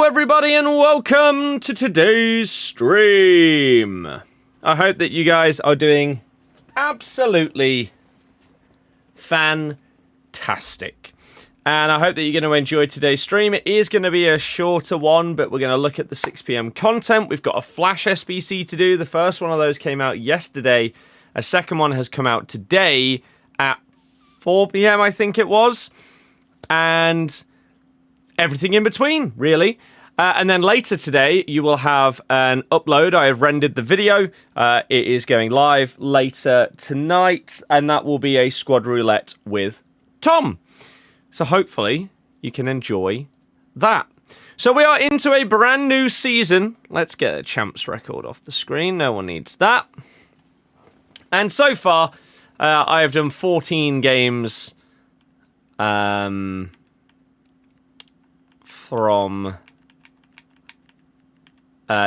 Hello everybody and welcome to today's stream. I hope that you guys are doing absolutely fantastic. And I hope that you're going to enjoy today's stream. It is going to be a shorter one, but we're going to look at the 6 PM content. We've got a Flash SBC to do. The first one of those came out yesterday. A second one has come out today at 4 PM, I think it was. And everything in between, really. And then later today, you will have an upload. I have rendered the video. It is going live later tonight, and that will be a squad roulette with Tom. So hopefully, you can enjoy that. So we are into a brand new season. Let's get a champs record off the screen. No one needs that. And so far, I have done 14 games from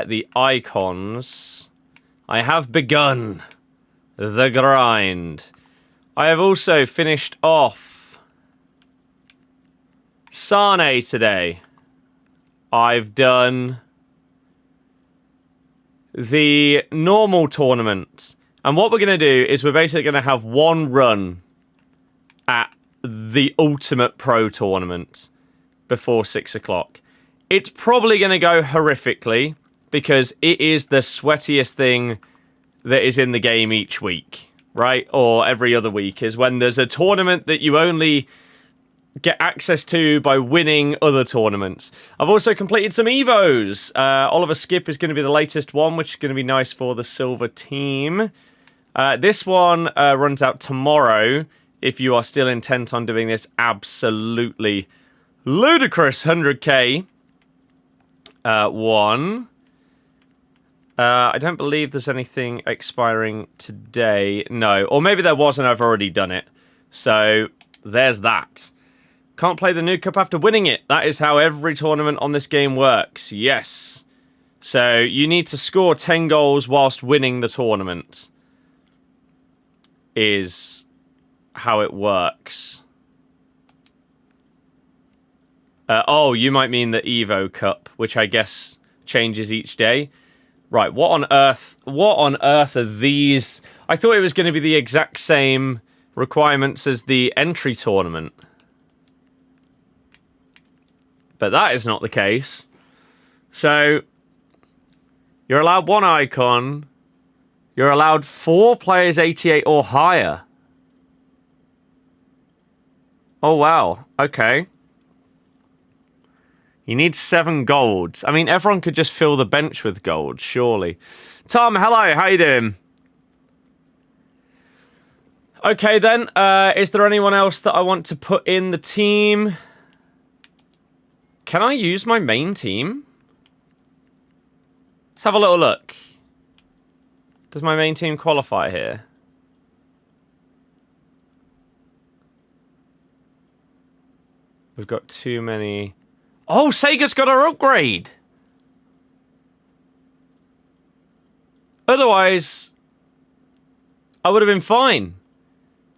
the icons. I have begun the grind. I have also finished off Sane today. I've done the normal tournament. And what we're going to do is we're basically going to have one run at the Ultimate Pro tournament before 6 o'clock. It's probably going to go horrifically because it is the sweatiest thing that is in the game each week, right? Or every other week is when there's a tournament that you only get access to by winning other tournaments. I've also completed some Evos. Oliver Skip is going to be the latest one, which is going to be nice for the silver team. This one runs out tomorrow if you are still intent on doing this absolutely ludicrous 100k one. I don't believe there's anything expiring today. No, or maybe there was and I've already done it. So there's that. Can't play the new cup after winning it. That is how every tournament on this game works. Yes. So you need to score 10 goals whilst winning the tournament. Is how it works. Oh, you might mean the Evo Cup, which I guess changes each day. Right, what on earth are these? I thought it was going to be the exact same requirements as the entry tournament. But that is not the case. So, you're allowed one icon. You're allowed 4 players 88 or higher. Oh, wow. Okay. You need 7 golds. I mean, everyone could just fill the bench with gold, surely. Tom, hello. How you doing? Okay, then. Is there anyone else that I want to put in the team? Can I use my main team? Let's have a little look. Does my main team qualify here? We've got too many... Oh, Sega's got her upgrade! Otherwise, I would have been fine.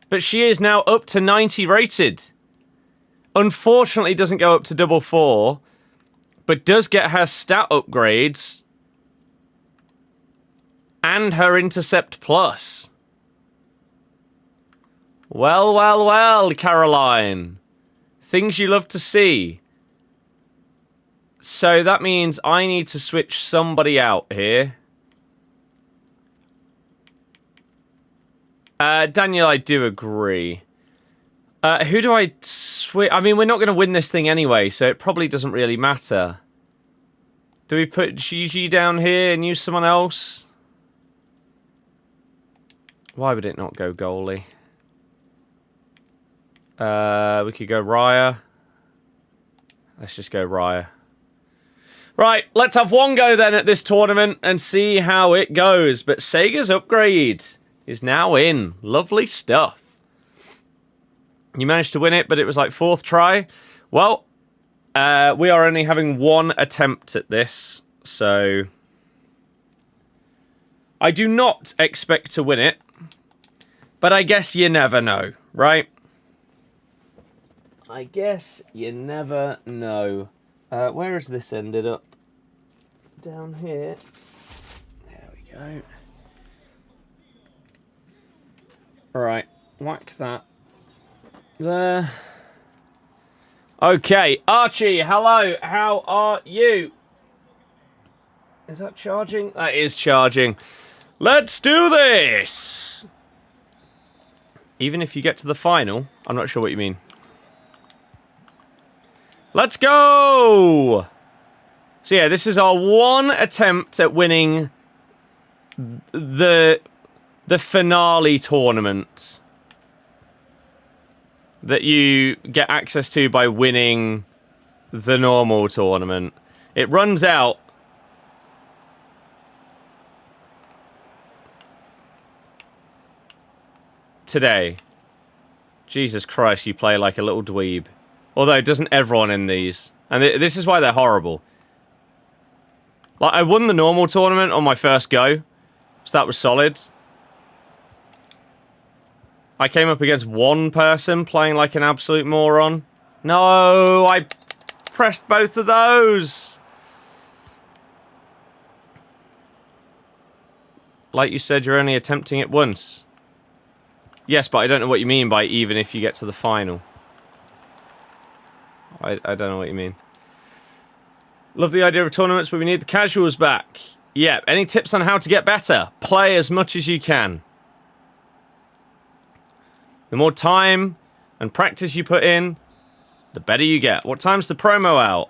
But she is now up to 90 rated. Unfortunately, doesn't go up to 444, but does get her stat upgrades and her intercept plus. Well, well, well, Caroline. Things you love to see. So that means I need to switch somebody out here. Daniel, I do agree. Who do I switch? I mean, we're not going to win this thing anyway, so it probably doesn't really matter. Do we put Gigi down here and use someone else? Why would it not go goalie? We could go Raya. Let's just go Raya. Right, let's have one go then at this tournament and see how it goes. But Sega's upgrade is now in. Lovely stuff. You managed to win it, but it was like 4th try. Well, we are only having one attempt at this, so I do not expect to win it, but I guess you never know, right? I guess you never know. Where has this ended up? Down here. There we go. Right, whack that there. Okay, Archie, hello, how are you? Is that charging? That is charging. Let's do this! Even if you get to the final, I'm not sure what you mean. Let's go! So yeah, this is our one attempt at winning the finale tournament that you get access to by winning the normal tournament. It runs out today. Jesus Christ, you play like a little dweeb. Although, doesn't everyone in these? And this is why they're horrible. Like, I won the normal tournament on my first go, so that was solid. I came up against one person playing like an absolute moron. No, I pressed both of those. Like you said, you're only attempting it once. Yes, but I don't know what you mean by even if you get to the final. I don't know what you mean. Love the idea of tournaments, but we need the casuals back. Yeah, any tips on how to get better? Play as much as you can. The more time and practice you put in, the better you get. What time's the promo out?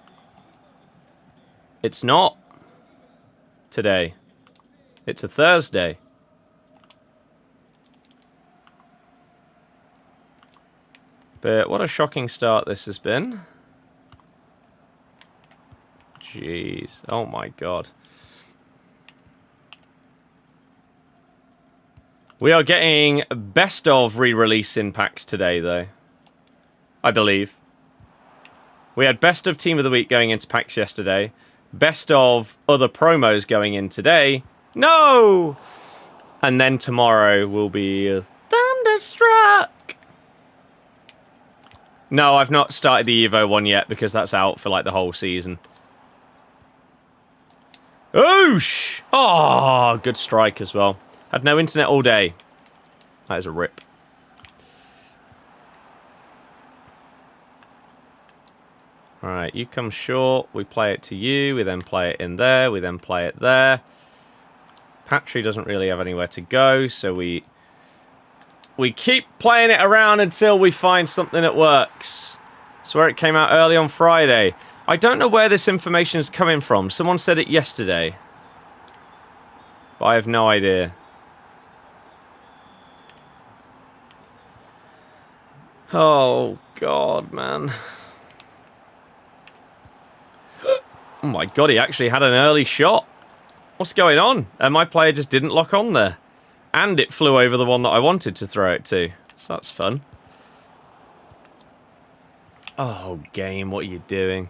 It's not today. It's a Thursday. But what a shocking start this has been. Jeez. Oh my god. We are getting best of re-release in packs today, though. I believe. We had best of Team of the Week going into packs yesterday. Best of other promos going in today. No! And then tomorrow will be Thunderstruck! No, I've not started the Evo one yet because that's out for like the whole season. Oosh! Oh, good strike as well. Had no internet all day. That is a rip. Alright, you come short. We play it to you. We then play it in there. We then play it there. Patry doesn't really have anywhere to go, so we keep playing it around until we find something that works. Swear it came out early on Friday. I don't know where this information is coming from. Someone said it yesterday. But I have no idea. Oh, God, man. Oh my god, he actually had an early shot. What's going on? And my player just didn't lock on there. And it flew over the one that I wanted to throw it to. So that's fun. Oh, game, what are you doing?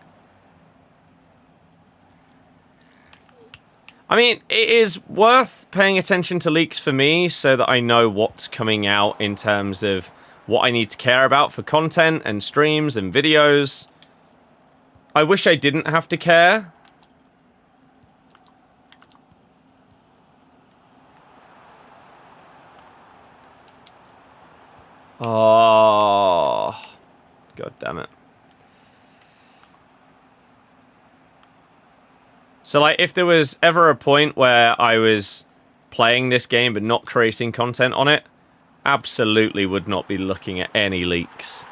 I mean, it is worth paying attention to leaks for me so that I know what's coming out in terms of what I need to care about for content and streams and videos. I wish I didn't have to care. Oh, god damn it. So, like, if there was ever a point where I was playing this game but not creating content on it, absolutely would not be looking at any leaks.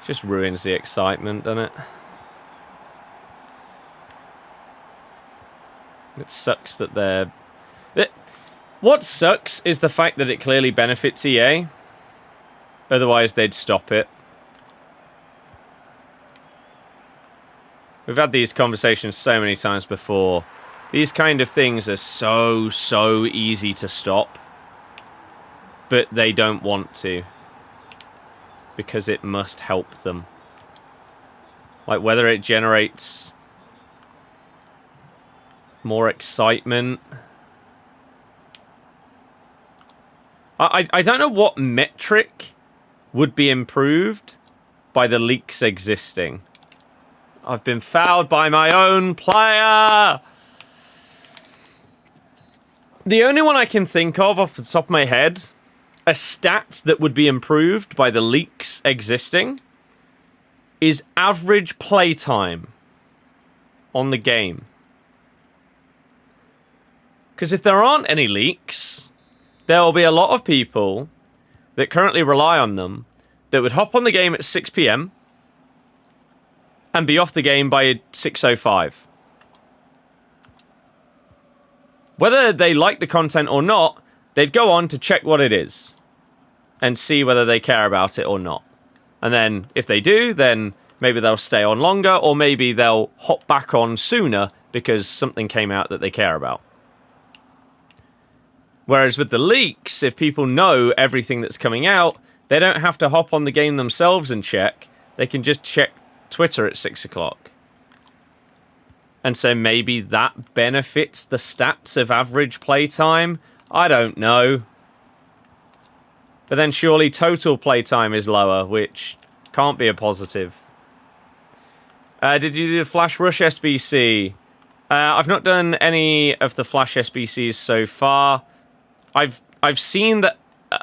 Just ruins the excitement, doesn't it? It sucks that they're... What sucks is the fact that it clearly benefits EA. Otherwise, they'd stop it. We've had these conversations so many times before. These kind of things are so easy to stop. But they don't want to. Because it must help them. Like, whether it generates more excitement. I don't know what metric would be improved by the leaks existing. I've been fouled by my own player. The only one I can think of off the top of my head, a stat that would be improved by the leaks existing, is average playtime on the game. Because if there aren't any leaks, there will be a lot of people that currently rely on them that would hop on the game at 6 PM and be off the game by 6:05. Whether they like the content or not, they'd go on to check what it is and see whether they care about it or not. And then if they do, then maybe they'll stay on longer, or maybe they'll hop back on sooner because something came out that they care about. Whereas with the leaks, if people know everything that's coming out, they don't have to hop on the game themselves and check. They can just check Twitter at 6 o'clock. And so maybe that benefits the stats of average playtime. I don't know. But then surely total playtime is lower, which can't be a positive. Did you do the Flash Rush SBC? I've not done any of the Flash SBCs so far. I've seen that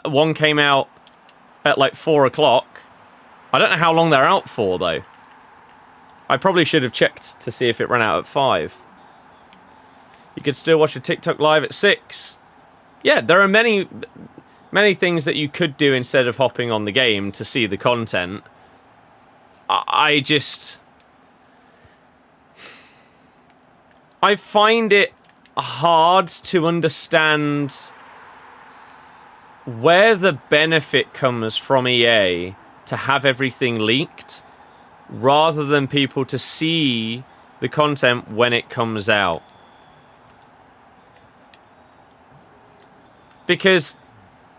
one came out at like 4 o'clock. I don't know how long they're out for, though. I probably should have checked to see if it ran out at 5. You could still watch a TikTok live at 6. Yeah, there are many things that you could do instead of hopping on the game to see the content. I find it hard to understand where the benefit comes from EA to have everything leaked rather than people to see the content when it comes out. Because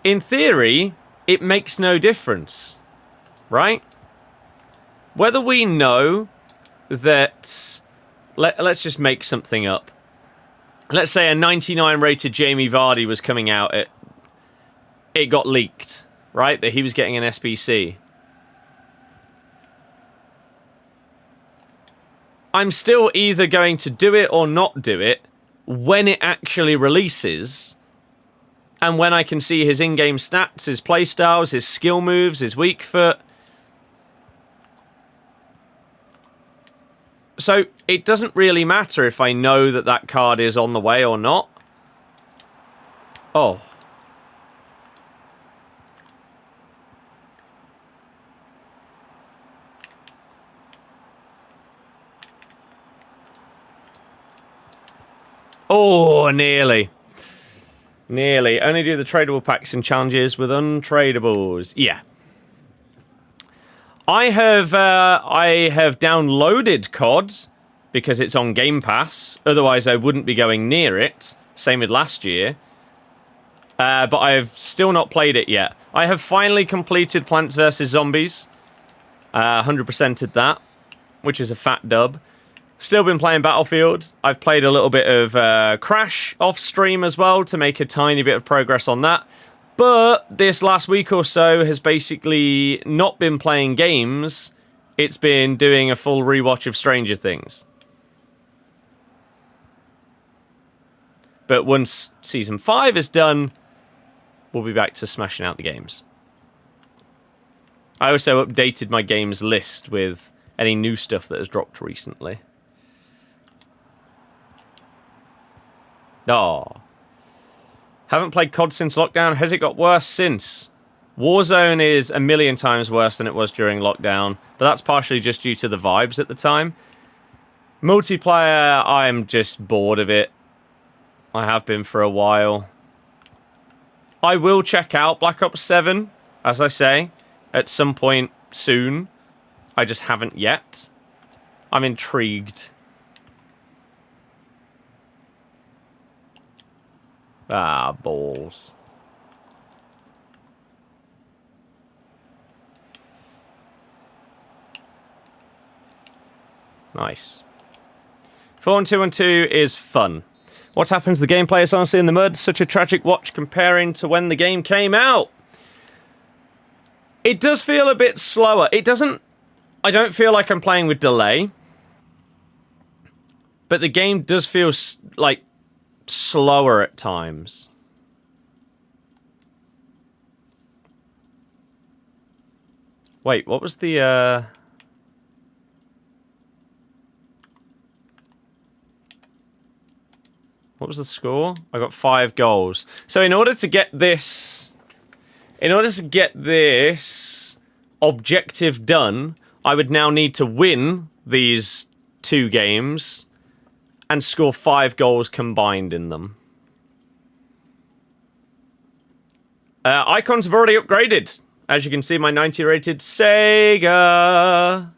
in theory, it makes no difference, right? Whether we know that... Let's just make something up. Let's say a 99 rated Jamie Vardy was coming out. It got leaked, right? That he was getting an SBC. I'm still either going to do it or not do it when it actually releases, and when I can see his in-game stats, his playstyles, his skill moves, his weak foot. So it doesn't really matter if I know that that card is on the way or not. Oh. Oh, nearly. Nearly. Only do the tradable packs and challenges with untradables. Yeah. I have downloaded COD because it's on Game Pass. Otherwise, I wouldn't be going near it. Same with last year. But I've still not played it yet. I have finally completed Plants vs. Zombies. 100%ed that, which is a fat dub. Still been playing Battlefield. I've played a little bit of Crash off stream as well to make a tiny bit of progress on that. But this last week or so has basically not been playing games. It's been doing a full rewatch of Stranger Things. But once Season 5 is done, we'll be back to smashing out the games. I also updated my games list with any new stuff that has dropped recently. Oh. Haven't played COD since lockdown. Has it got worse since? Warzone is a million times worse than it was during lockdown, but that's partially just due to the vibes at the time. Multiplayer, I'm just bored of it. I have been for a while. I will check out Black Ops 7, as I say, at some point soon. I just haven't yet. I'm intrigued. Ah, balls. Nice. 4-1-2-1-2 is fun. What happens to the gameplay is honestly in the mud. Such a tragic watch comparing to when the game came out. It does feel a bit slower. It doesn't... I don't feel like I'm playing with delay. but the game does feel like slower at times. Wait, what was the what was the score? I got 5 goals. So in order to get this objective done, I would now need to win these 2 games and score 5 goals combined in them. Icons have already upgraded. As you can see, my 90 rated Sega.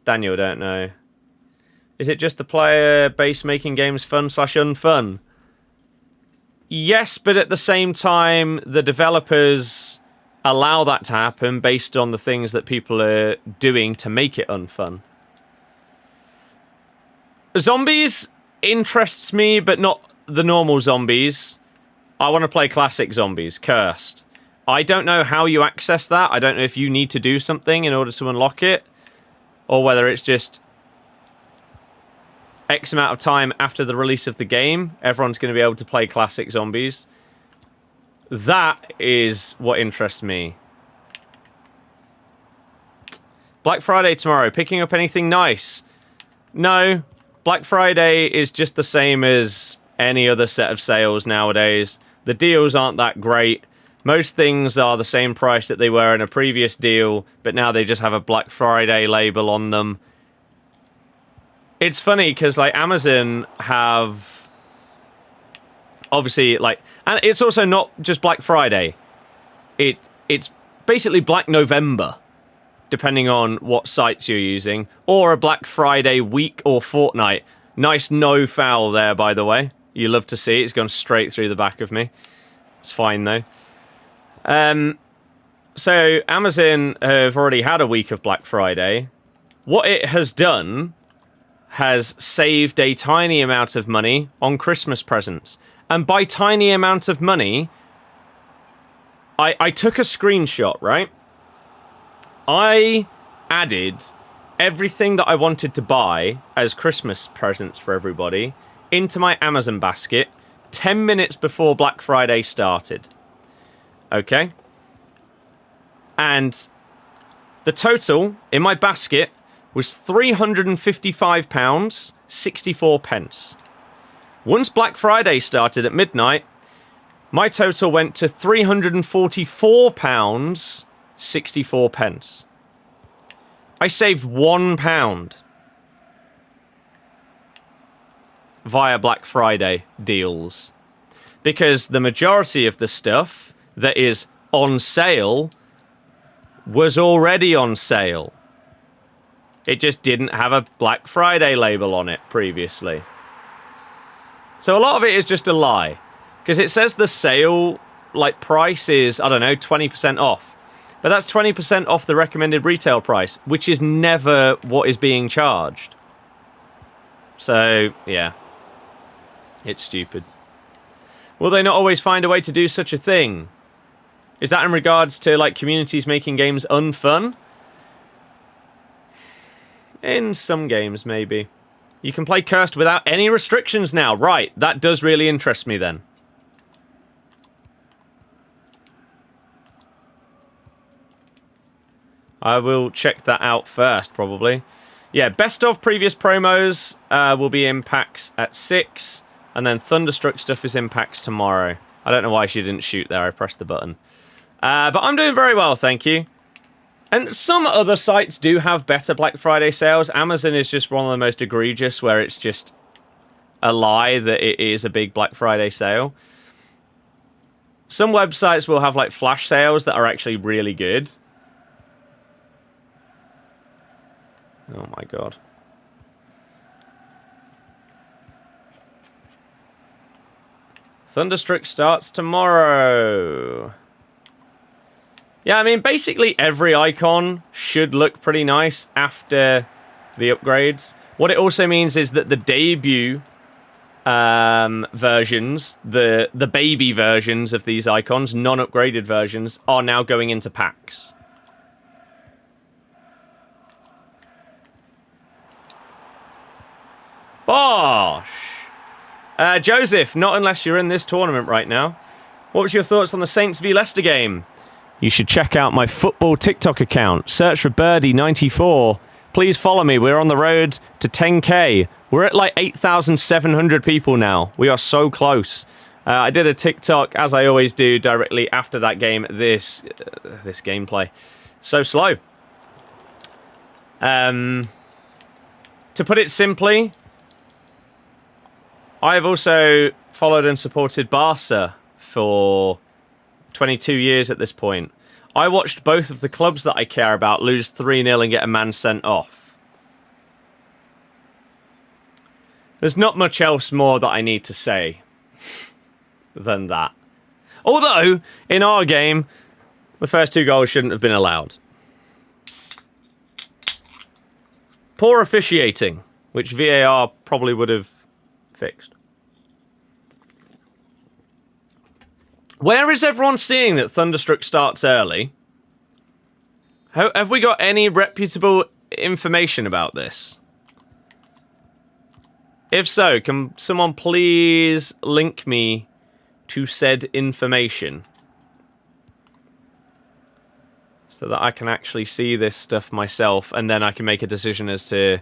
Daniel, don't know. Is it just the player base making games fun/unfun? Yes, but at the same time, the developers allow that to happen based on the things that people are doing to make it unfun. Zombies interests me, but not the normal zombies. I want to play classic zombies, cursed. I don't know how you access that. I don't know if you need to do something in order to unlock it, or whether it's just X amount of time after the release of the game, everyone's going to be able to play classic zombies. That is what interests me. Black Friday tomorrow. Picking up anything nice? No. Black Friday is just the same as any other set of sales nowadays. The deals aren't that great. Most things are the same price that they were in a previous deal, but now they just have a Black Friday label on them. It's funny because like Amazon have obviously like, and it's also not just Black Friday. It's basically Black November, depending on what sites you're using, or a Black Friday week or fortnight. Nice no foul there, by the way. You love to see it. It's gone straight through the back of me. It's fine though. So Amazon have already had a week of Black Friday. What it has done has saved a tiny amount of money on Christmas presents. And by tiny amount of money, I took a screenshot, right? I added everything that I wanted to buy as Christmas presents for everybody into my Amazon basket 10 minutes before Black Friday started. Okay? And the total in my basket was £355.64. Once Black Friday started at midnight, my total went to £344.64. I saved £1 via Black Friday deals. Because the majority of the stuff that is on sale was already on sale. It just didn't have a Black Friday label on it previously. So a lot of it is just a lie. Because it says the sale like price is, I don't know, 20% off. But that's 20% off the recommended retail price, which is never what is being charged. So, yeah. It's stupid. Will they not always find a way to do such a thing? Is that in regards to like communities making games unfun? In some games, maybe. You can play Cursed without any restrictions now. Right, that does really interest me then. I will check that out first, probably. Yeah, best of previous promos will be in packs at 6. And then Thunderstruck stuff is in packs tomorrow. I don't know why she didn't shoot there. I pressed the button. But I'm doing very well, thank you. And some other sites do have better Black Friday sales. Amazon is just one of the most egregious, where it's just a lie that it is a big Black Friday sale. Some websites will have like flash sales that are actually really good. Oh my god. Thunderstruck starts tomorrow. Yeah, I mean, basically every icon should look pretty nice after the upgrades. What it also means is that the debut versions, the baby versions of these icons, non-upgraded versions, are now going into packs. Bosh! Joseph, not unless you're in this tournament right now. What was your thoughts on the Saints v Leicester game? You should check out my football TikTok account. Search for Birdie94. Please follow me. We're on the road to 10K. We're at like 8,700 people now. We are so close. I did a TikTok, as I always do, directly after that game. This gameplay. So slow. To put it simply, I have also followed and supported Barca for 22 years at this point. I watched both of the clubs that I care about lose 3-0 and get a man sent off. There's not much else more that I need to say than that. Although, in our game, the first 2 goals shouldn't have been allowed. Poor officiating, which VAR probably would have fixed. Where is everyone seeing that Thunderstruck starts early? Have we got any reputable information about this? If so, can someone please link me to said information? So that I can actually see this stuff myself, and then I can make a decision as to...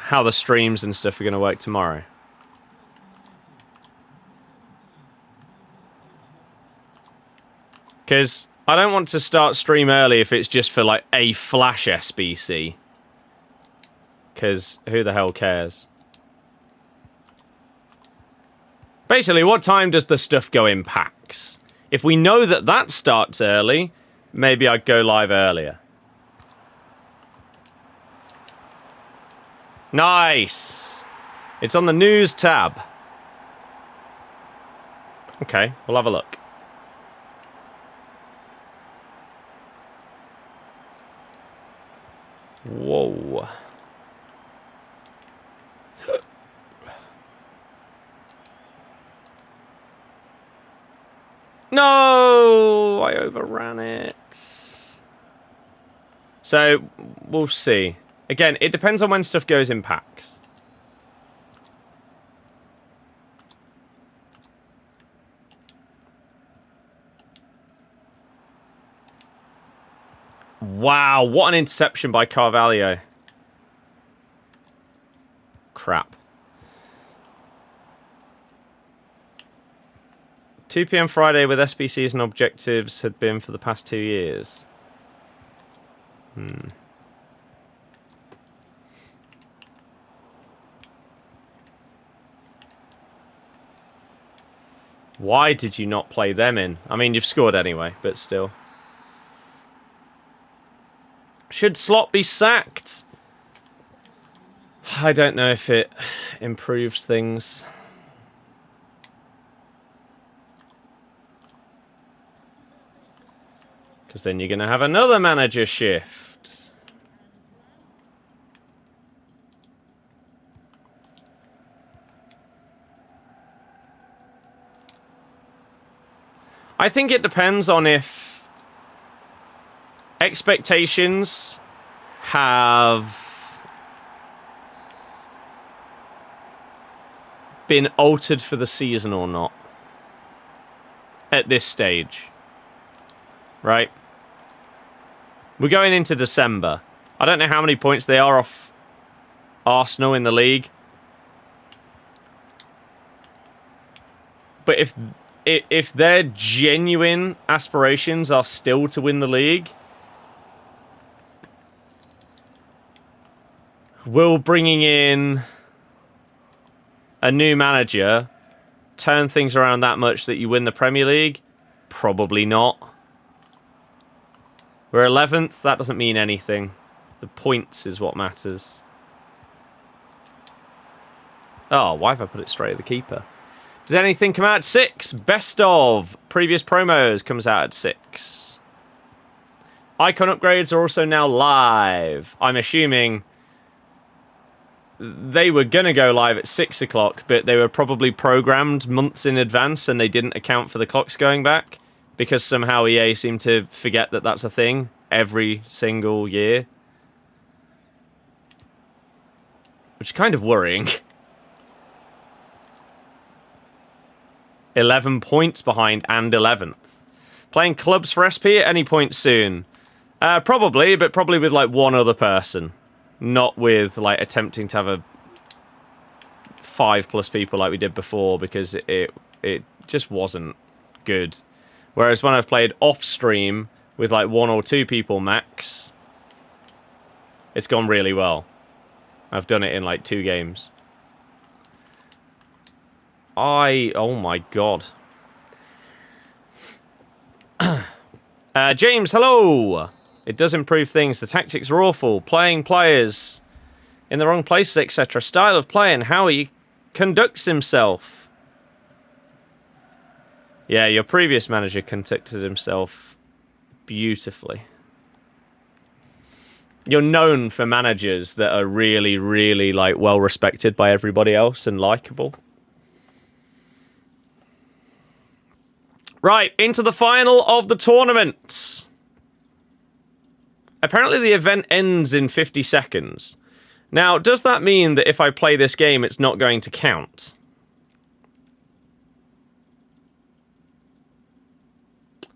how the streams and stuff are going to work tomorrow. Because I don't want to start stream early if it's just for like a flash SBC. Because who the hell cares? Basically, what time does the stuff go in packs? If we know that that starts early, maybe I'd go live earlier. Nice! It's on the news tab. Okay, we'll have a look. Whoa. No! I overran it. So, we'll see. Again, it depends on when stuff goes in packs. Wow, what an interception by Carvalho. Crap. 2 PM Friday with SBCs and objectives had been for the past 2 years. Why did you not play them in? I mean, you've scored anyway, but still. Should Slot be sacked? I don't know if it improves things. Because then you're going to have another manager shift. I think it depends on if expectations have been altered for the season or not at this stage. Right? We're going into December. I don't know how many points they are off Arsenal in the league. But if their genuine aspirations are still to win the league, will bringing in a new manager turn things around that much that you win the Premier League? Probably not. We're 11th, that doesn't mean anything. The points is what matters. Oh, why have I put it straight at the keeper? Does anything come out at 6? Best of previous promos comes out at 6. Icon upgrades are also now live. I'm assuming they were going to go live at 6 o'clock, but they were probably programmed months in advance and they didn't account for the clocks going back because somehow EA seemed to forget that that's a thing every single year. Which is kind of worrying. 11 points behind and 11th. Playing clubs for SP at any point soon? Probably, but probably with like one other person. Not with like attempting to have a 5+ people like we did before, because it just wasn't good. Whereas when I've played off stream with like 1 or 2 people max, it's gone really well. I've done it in like 2 games. Oh my god. James, hello! It does improve things. The tactics are awful. Playing players in the wrong places, etc. Style of play and how he conducts himself. Yeah, your previous manager conducted himself beautifully. You're known for managers that are really, really like well respected by everybody else and likable. Right, into the final of the tournament. Apparently the event ends in 50 seconds. Now, does that mean that if I play this game, it's not going to count?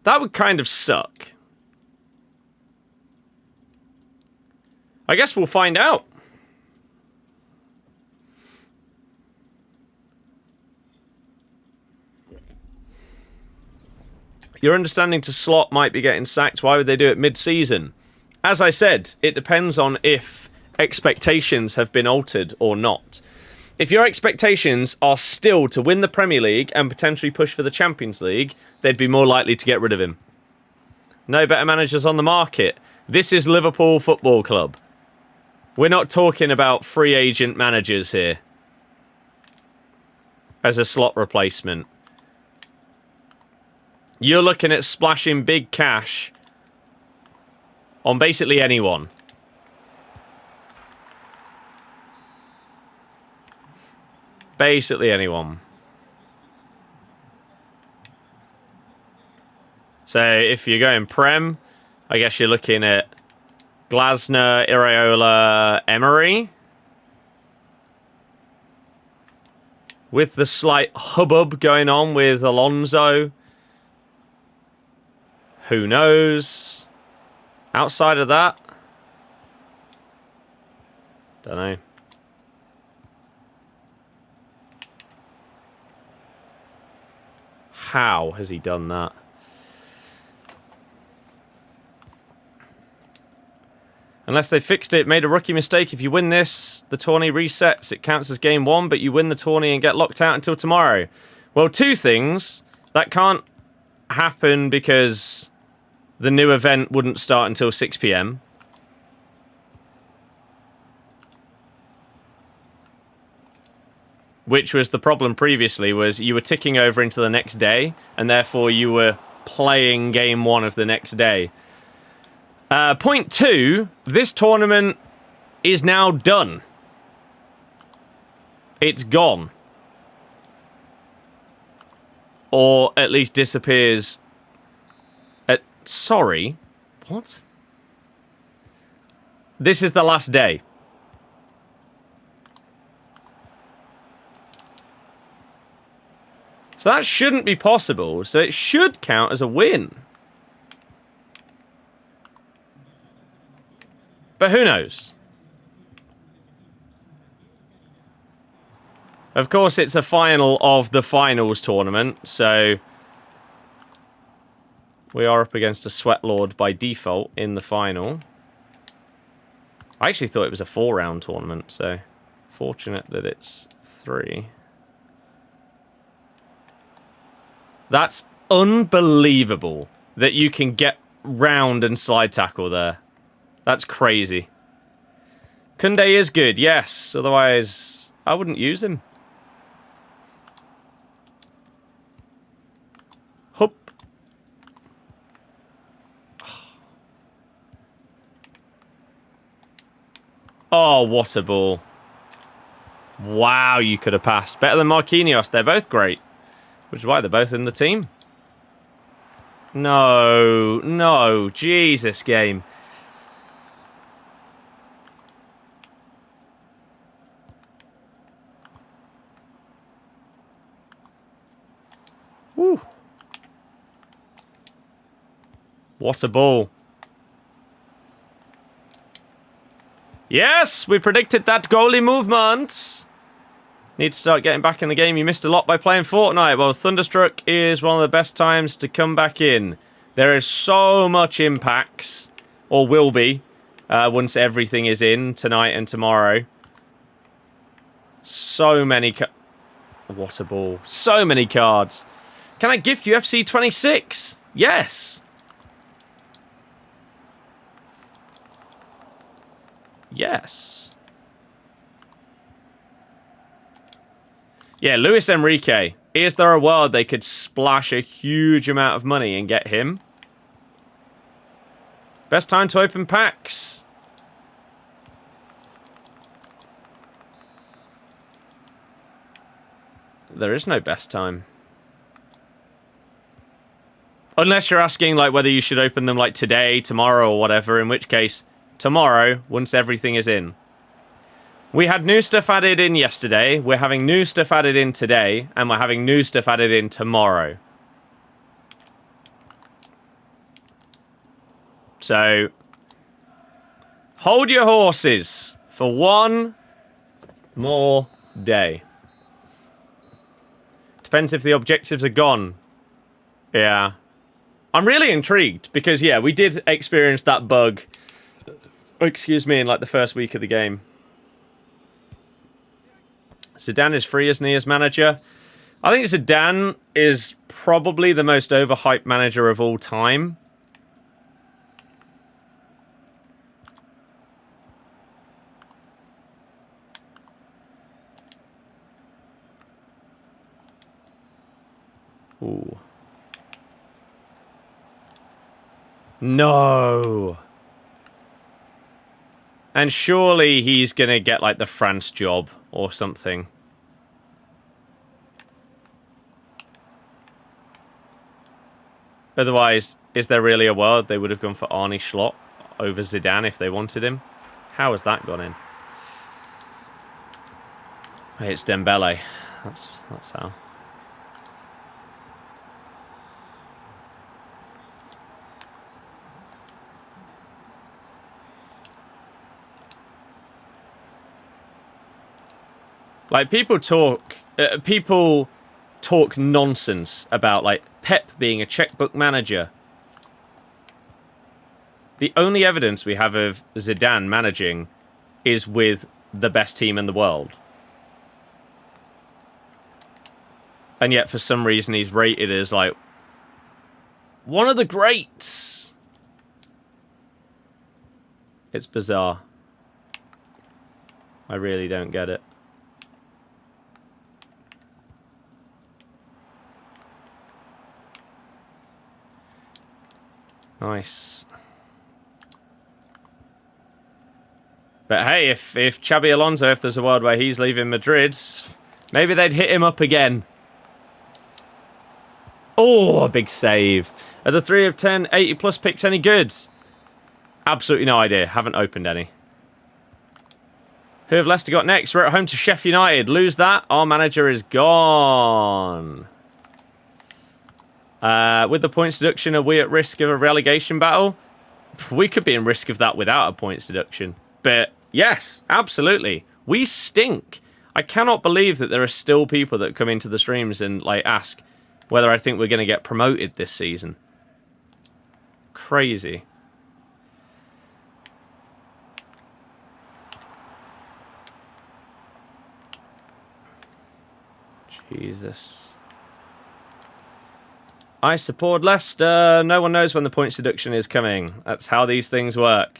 That would kind of suck. I guess we'll find out. Your understanding to Slot might be getting sacked. Why would they do it mid-season? As I said, it depends on if expectations have been altered or not. If your expectations are still to win the Premier League and potentially push for the Champions League, they'd be more likely to get rid of him. No better managers on the market. This is Liverpool Football Club. We're not talking about free agent managers here as a Slot replacement. You're looking at splashing big cash on basically anyone. Basically anyone. So if you're going Prem, I guess you're looking at Glasner, Iraola, Emery. With the slight hubbub going on with Alonso. Who knows? Outside of that, don't know. How has he done that? Unless they fixed it, made a rookie mistake. If you win this, the tourney resets. It counts as game 1, but you win the tourney and get locked out until tomorrow. Well, 2 things. That can't happen because the new event wouldn't start until 6 PM. Which was the problem previously, was you were ticking over into the next day, and therefore you were playing game 1 of the next day. Point 2, this tournament is now done. It's gone. Or at least disappears. Sorry. What? This is the last day. So that shouldn't be possible. So it should count as a win. But who knows? Of course, it's a final of the finals tournament, so we are up against a Sweatlord by default in the final. I actually thought it was a 4-round tournament, so fortunate that it's 3. That's unbelievable that you can get round and slide tackle there. That's crazy. Koundé is good, yes. Otherwise, I wouldn't use him. Hup. Oh, what a ball. Wow, you could have passed. Better than Marquinhos. They're both great. Which is why they're both in the team. No, no, Jesus game. Woo. What a ball. Yes, we predicted that goalie movement. Need to start getting back in the game. You missed a lot by playing Fortnite. Well, Thunderstruck is one of the best times to come back in. There is so much impacts, or will be, once everything is in tonight and tomorrow. So many what a ball. So many cards. Can I gift you FC26? Yes. Yes. Yeah, Luis Enrique. Is there a world they could splash a huge amount of money and get him? Best time to open packs. There is no best time. Unless you're asking like whether you should open them like today, tomorrow, or whatever, in which case, tomorrow, once everything is in. We had new stuff added in yesterday, we're having new stuff added in today, and we're having new stuff added in tomorrow. So, hold your horses for one more day. Depends if the objectives are gone. Yeah. I'm really intrigued because, yeah, we did experience that bug, excuse me, in like the first week of the game. Zidane is free, isn't he, as manager? I think Zidane is probably the most overhyped manager of all time. Ooh. No. And surely he's going to get, like, the France job or something. Otherwise, is there really a world they would have gone for Arne Slot over Zidane if they wanted him? How has that gone in? Hey, it's Dembele. That's how. Like, people talk nonsense about, like, Pep being a checkbook manager. The only evidence we have of Zidane managing is with the best team in the world. And yet, for some reason, he's rated as, like, one of the greats. It's bizarre. I really don't get it. Nice. But hey, if Xabi Alonso, if there's a world where he's leaving Madrid, maybe they'd hit him up again. Oh, a big save. Are the 3 of 10 80+ picks any good? Absolutely no idea. Haven't opened any. Who have Leicester got next? We're at home to Sheffield United. Lose that, our manager is gone. With the points deduction, are we at risk of a relegation battle? We could be in risk of that without a points deduction. But yes, absolutely. We stink. I cannot believe that there are still people that come into the streams and like ask whether I think we're going to get promoted this season. Crazy. Jesus. I support Leicester. No one knows when the points deduction is coming. That's how these things work.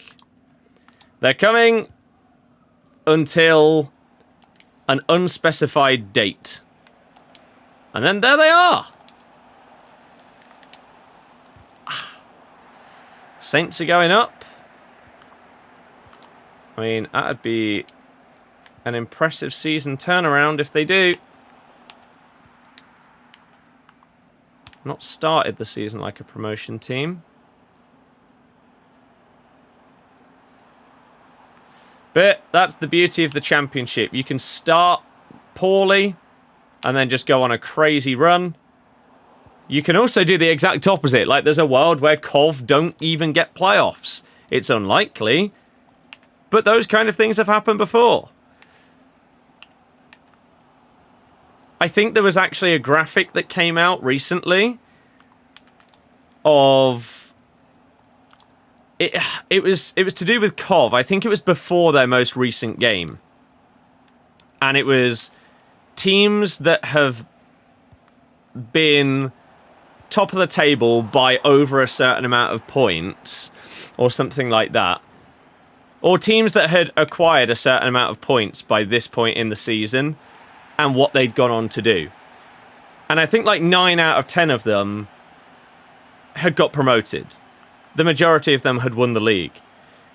They're coming until an unspecified date. And then there they are. Saints are going up. I mean, that'd be an impressive season turnaround if they do. Not started the season like a promotion team. But that's the beauty of the Championship. You can start poorly and then just go on a crazy run. You can also do the exact opposite. Like, there's a world where Cov don't even get playoffs. It's unlikely, but those kind of things have happened before. I think there was actually a graphic that came out recently of it was to do with Cov. I think it was before their most recent game. And it was teams that have been top of the table by over a certain amount of points or something like that. Or teams that had acquired a certain amount of points by this point in the season and what they'd gone on to do. And I think like 9 out of 10 of them had got promoted. The majority of them had won the league.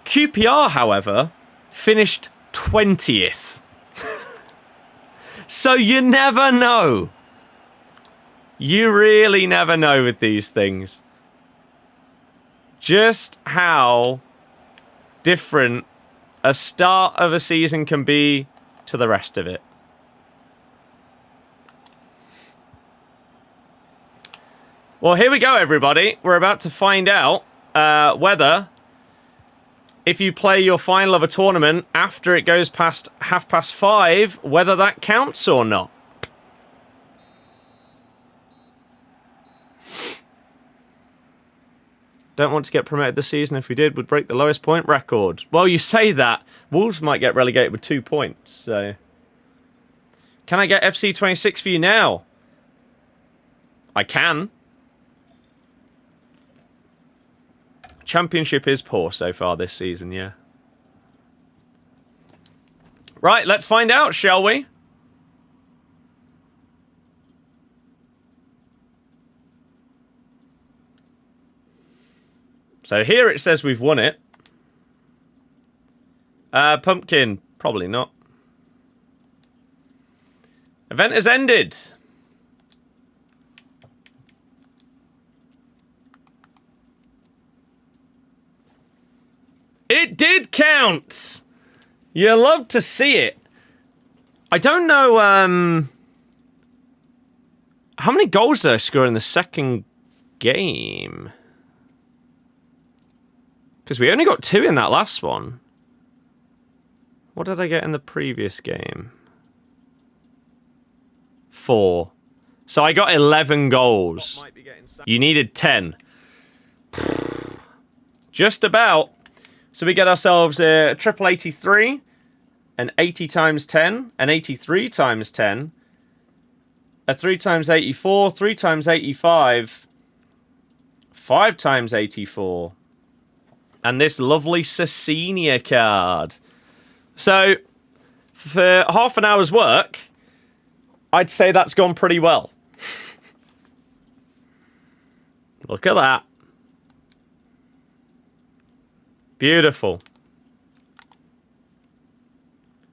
QPR, however, finished 20th. So you never know. You really never know with these things. Just how different a start of a season can be to the rest of it. Well, here we go, everybody. We're about to find out whether, if you play your final of a tournament after it goes past 5:30, whether that counts or not. Don't want to get promoted this season. If we did, would break the lowest point record. Well, you say that. Wolves might get relegated with 2 points, so... Can I get FC26 for you now? I can. Championship is poor so far this season, yeah. Right, let's find out, shall we? So here it says we've won it. Pumpkin, probably not. Event has ended. It did count! You love to see it. I don't know, how many goals did I score in the second game? Because we only got 2 in that last one. What did I get in the previous game? 4. So I got 11 goals. You needed 10. Just about. So we get ourselves a triple 83, an 80 times 10, an 83 times 10, a 3 times 84, 3 times 85, 5 times 84, and this lovely Cecilia card. So, for half an hour's work, I'd say that's gone pretty well. Look at that. Beautiful.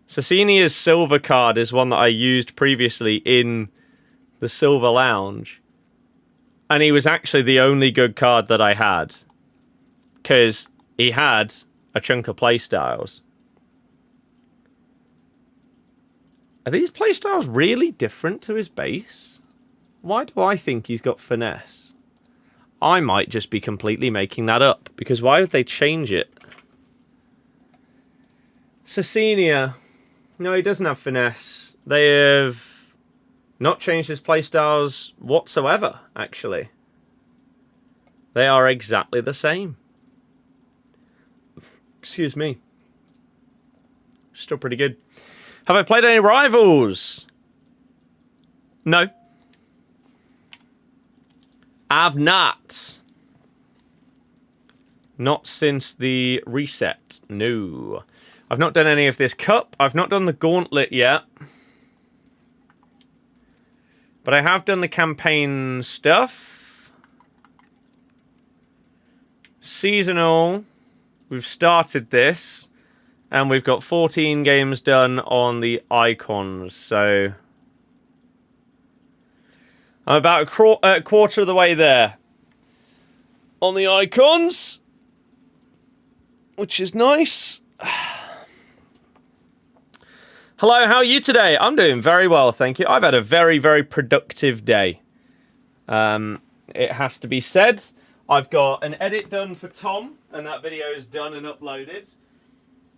Cecilia's silver card is one that I used previously in the Silver Lounge. And he was actually the only good card that I had. Because he had a chunk of playstyles. Are these playstyles really different to his base? Why do I think he's got finesse? I might just be completely making that up. Because why would they change it? Cecilia. No, he doesn't have finesse. They have not changed his playstyles whatsoever, actually. They are exactly the same. Excuse me. Still pretty good. Have I played any rivals? No. I've not. Not since the reset. No. I've not done any of this cup. I've not done the gauntlet yet. But I have done the campaign stuff. Seasonal. We've started this. And we've got 14 games done on the icons. So I'm about a quarter of the way there. On the icons. Which is nice. Hello, how are you today? I'm doing very well, thank you. I've had a very, very productive day. It has to be said. I've got an edit done for Tom, and that video is done and uploaded.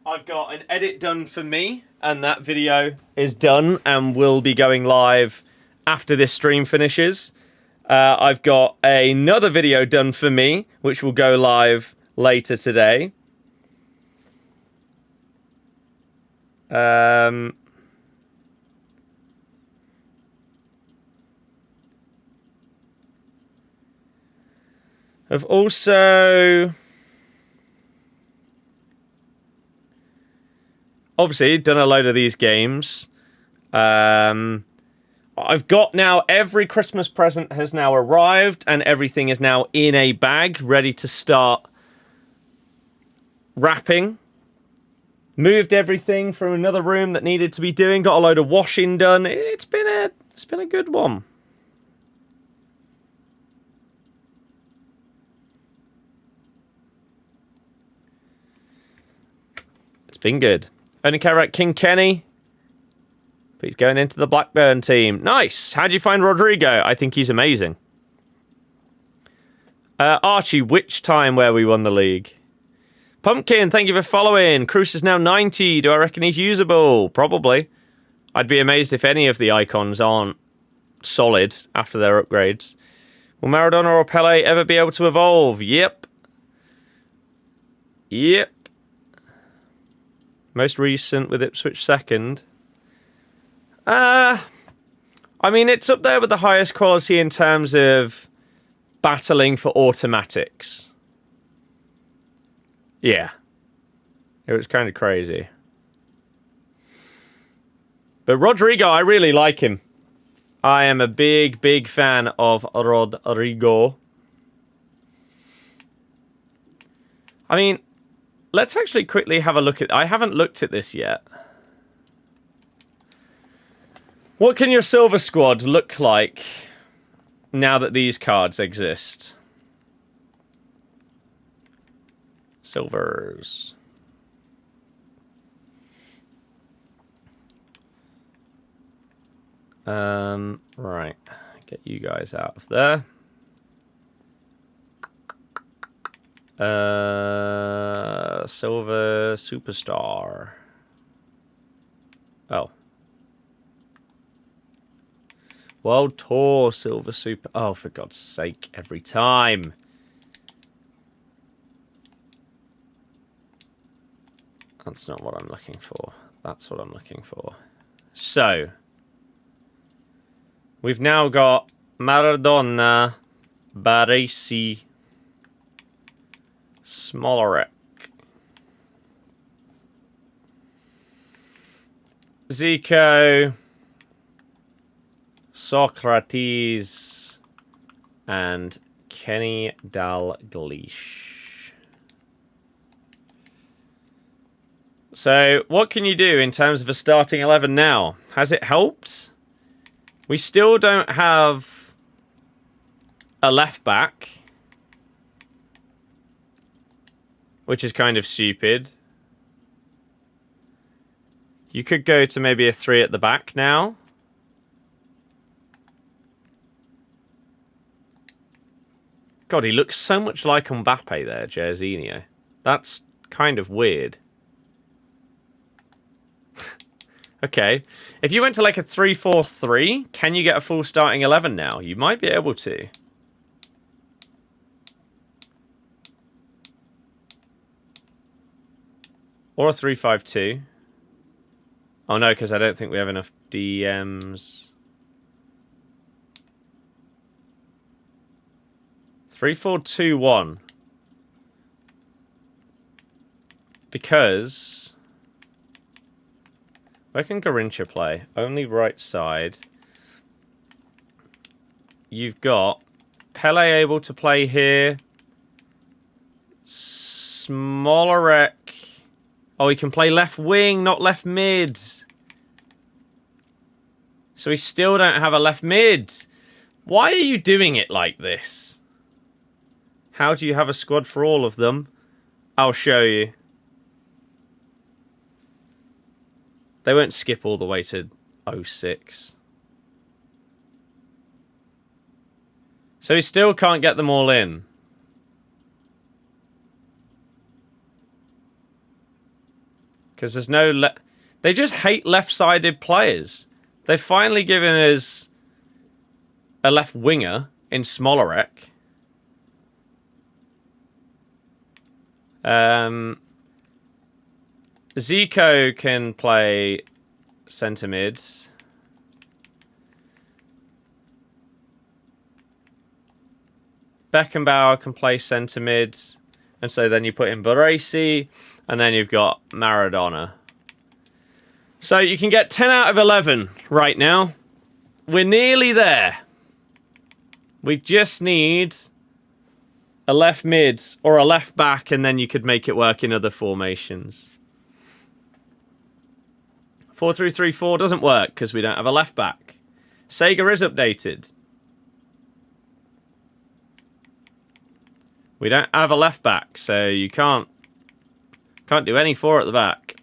I've got an edit done for me, and that video is done and will be going live after this stream finishes. I've got another video done for me, which will go live later today. I've also obviously done a load of these games. I've got now every Christmas present has now arrived and everything is now in a bag ready to start wrapping. Moved everything from another room that needed to be doing. Got a load of washing done. It's been a good one. It's been good. Only care about King Kenny. But he's going into the Blackburn team. Nice. How do you find Rodrigo? I think he's amazing. Archie, which time where we won the league? Pumpkin, thank you for following. Cruz is now 90. Do I reckon he's usable? Probably. I'd be amazed if any of the icons aren't solid after their upgrades. Will Maradona or Pele ever be able to evolve? Yep. Yep. Most recent with Ipswich second. I mean, it's up there with the highest quality in terms of battling for automatics. Yeah. It was kind of crazy. But Rodrigo, I really like him. I am a big, big fan of Rodrigo. I mean, let's actually quickly have a look at... I haven't looked at this yet. What can your silver squad look like now that these cards exist? Silvers. Right. Get you guys out of there. Silver Superstar. Oh. World Tour Silver Super... Oh, for God's sake, every time. That's not what I'm looking for. That's what I'm looking for. So, we've now got Maradona, Baresi, Smolarek, Zico, Socrates, and Kenny Dalglish. So, what can you do in terms of a starting 11 now? Has it helped? We still don't have a left back, which is kind of stupid. You could go to maybe a 3 at the back now. God, he looks so much like Mbappe there, Jairzinho. That's kind of weird. Okay. If you went to like a 3-4-3, can you get a full starting 11 now? You might be able to. Or a 3-5-2. Oh no, because I don't think we have enough DMs. 3-4-2-1. Because... where can Garincha play? Only right side. You've got Pele able to play here. Smolarek. Oh, he can play left wing, not left mid. So we still don't have a left mid. Why are you doing it like this? How do you have a squad for all of them? I'll show you. They won't skip all the way to 06. So he still can't get them all in. Because there's no... They just hate left-sided players. They've finally given us a left winger in Smolarek. Zico can play centre mid. Beckenbauer can play centre mid. And so then you put in Baresi. And then you've got Maradona. So you can get 10 out of 11 right now. We're nearly there. We just need a left mid or a left back, and then you could make it work in other formations. 4-3-3-4 doesn't work because we don't have a left back. Sega is updated. We don't have a left back, so you can't do any 4 at the back.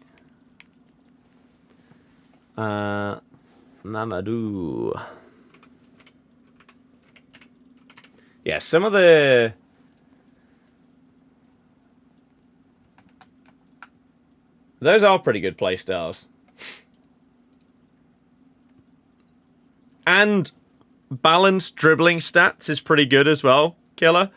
Mamadou. Yeah, some of the... Those are pretty good playstyles. And balanced dribbling stats is pretty good as well, Killer.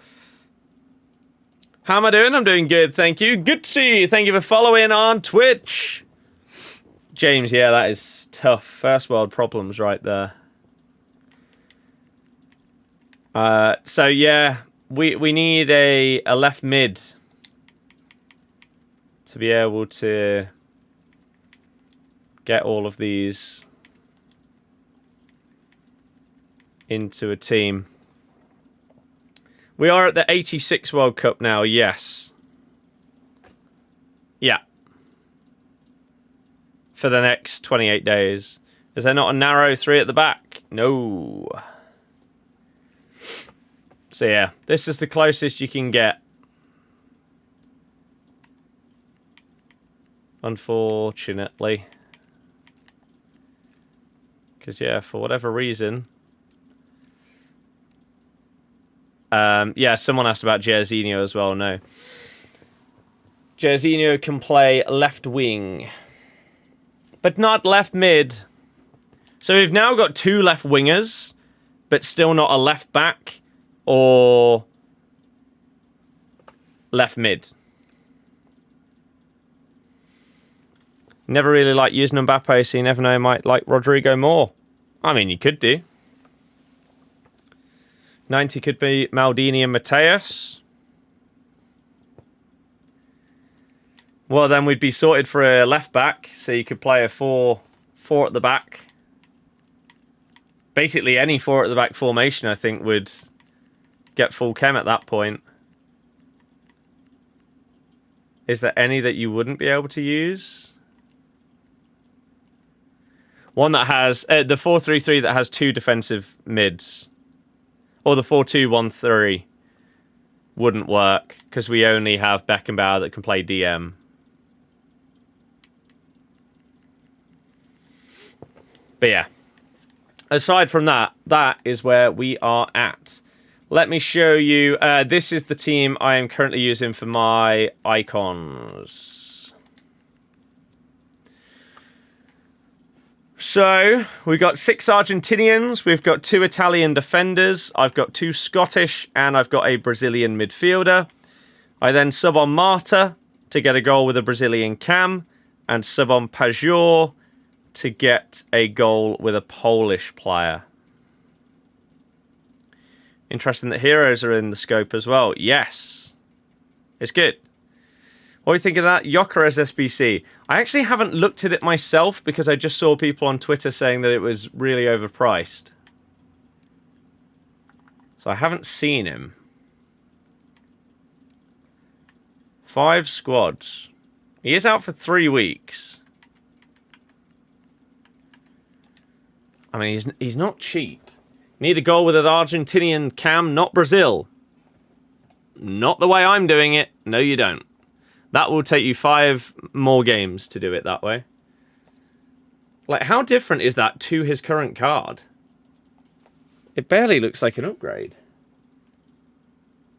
How am I doing? I'm doing good, thank you. Good to see you. Thank you for following on Twitch. James, yeah, that is tough. First world problems right there. So, yeah, we need a left mid to be able to get all of these into a team. We are at the 86 World Cup now, yes. Yeah. For the next 28 days. Is there not a narrow 3 at the back? No. So yeah, this is the closest you can get. Unfortunately. Because yeah, for whatever reason... yeah, someone asked about Jairzinho as well. No. Jairzinho can play left wing. But not left mid. So we've now got 2 left wingers, but still not a left back or left mid. Never really liked using Mbappe, so you never know, might like Rodrigo more. I mean, you could do. 90 could be Maldini and Mateus. Well, then we'd be sorted for a left back, so you could play a 4 at the back. Basically, any 4 at the back formation, I think, would get full chem at that point. Is there any that you wouldn't be able to use? One that has the 4-3-3 that has 2 defensive mids. Or the 4-2-1-3 wouldn't work because we only have Beckenbauer that can play DM. But yeah, aside from that, that is where we are at. Let me show you. This is the team I am currently using for my icons. So, we've got 6 Argentinians, we've got 2 Italian defenders, I've got 2 Scottish, and I've got a Brazilian midfielder. I then sub on Marta to get a goal with a Brazilian cam, and sub on Pajor to get a goal with a Polish player. Interesting that heroes are in the scope as well. Yes. It's good. What do you think of that? Gyökeres SBC. I actually haven't looked at it myself because I just saw people on Twitter saying that it was really overpriced. So I haven't seen him. 5 squads. He is out for 3 weeks. I mean, he's not cheap. Need a goal with an Argentinian cam, not Brazil. Not the way I'm doing it. No, you don't. That will take you 5 more games to do it that way. Like, how different is that to his current card? It barely looks like an upgrade.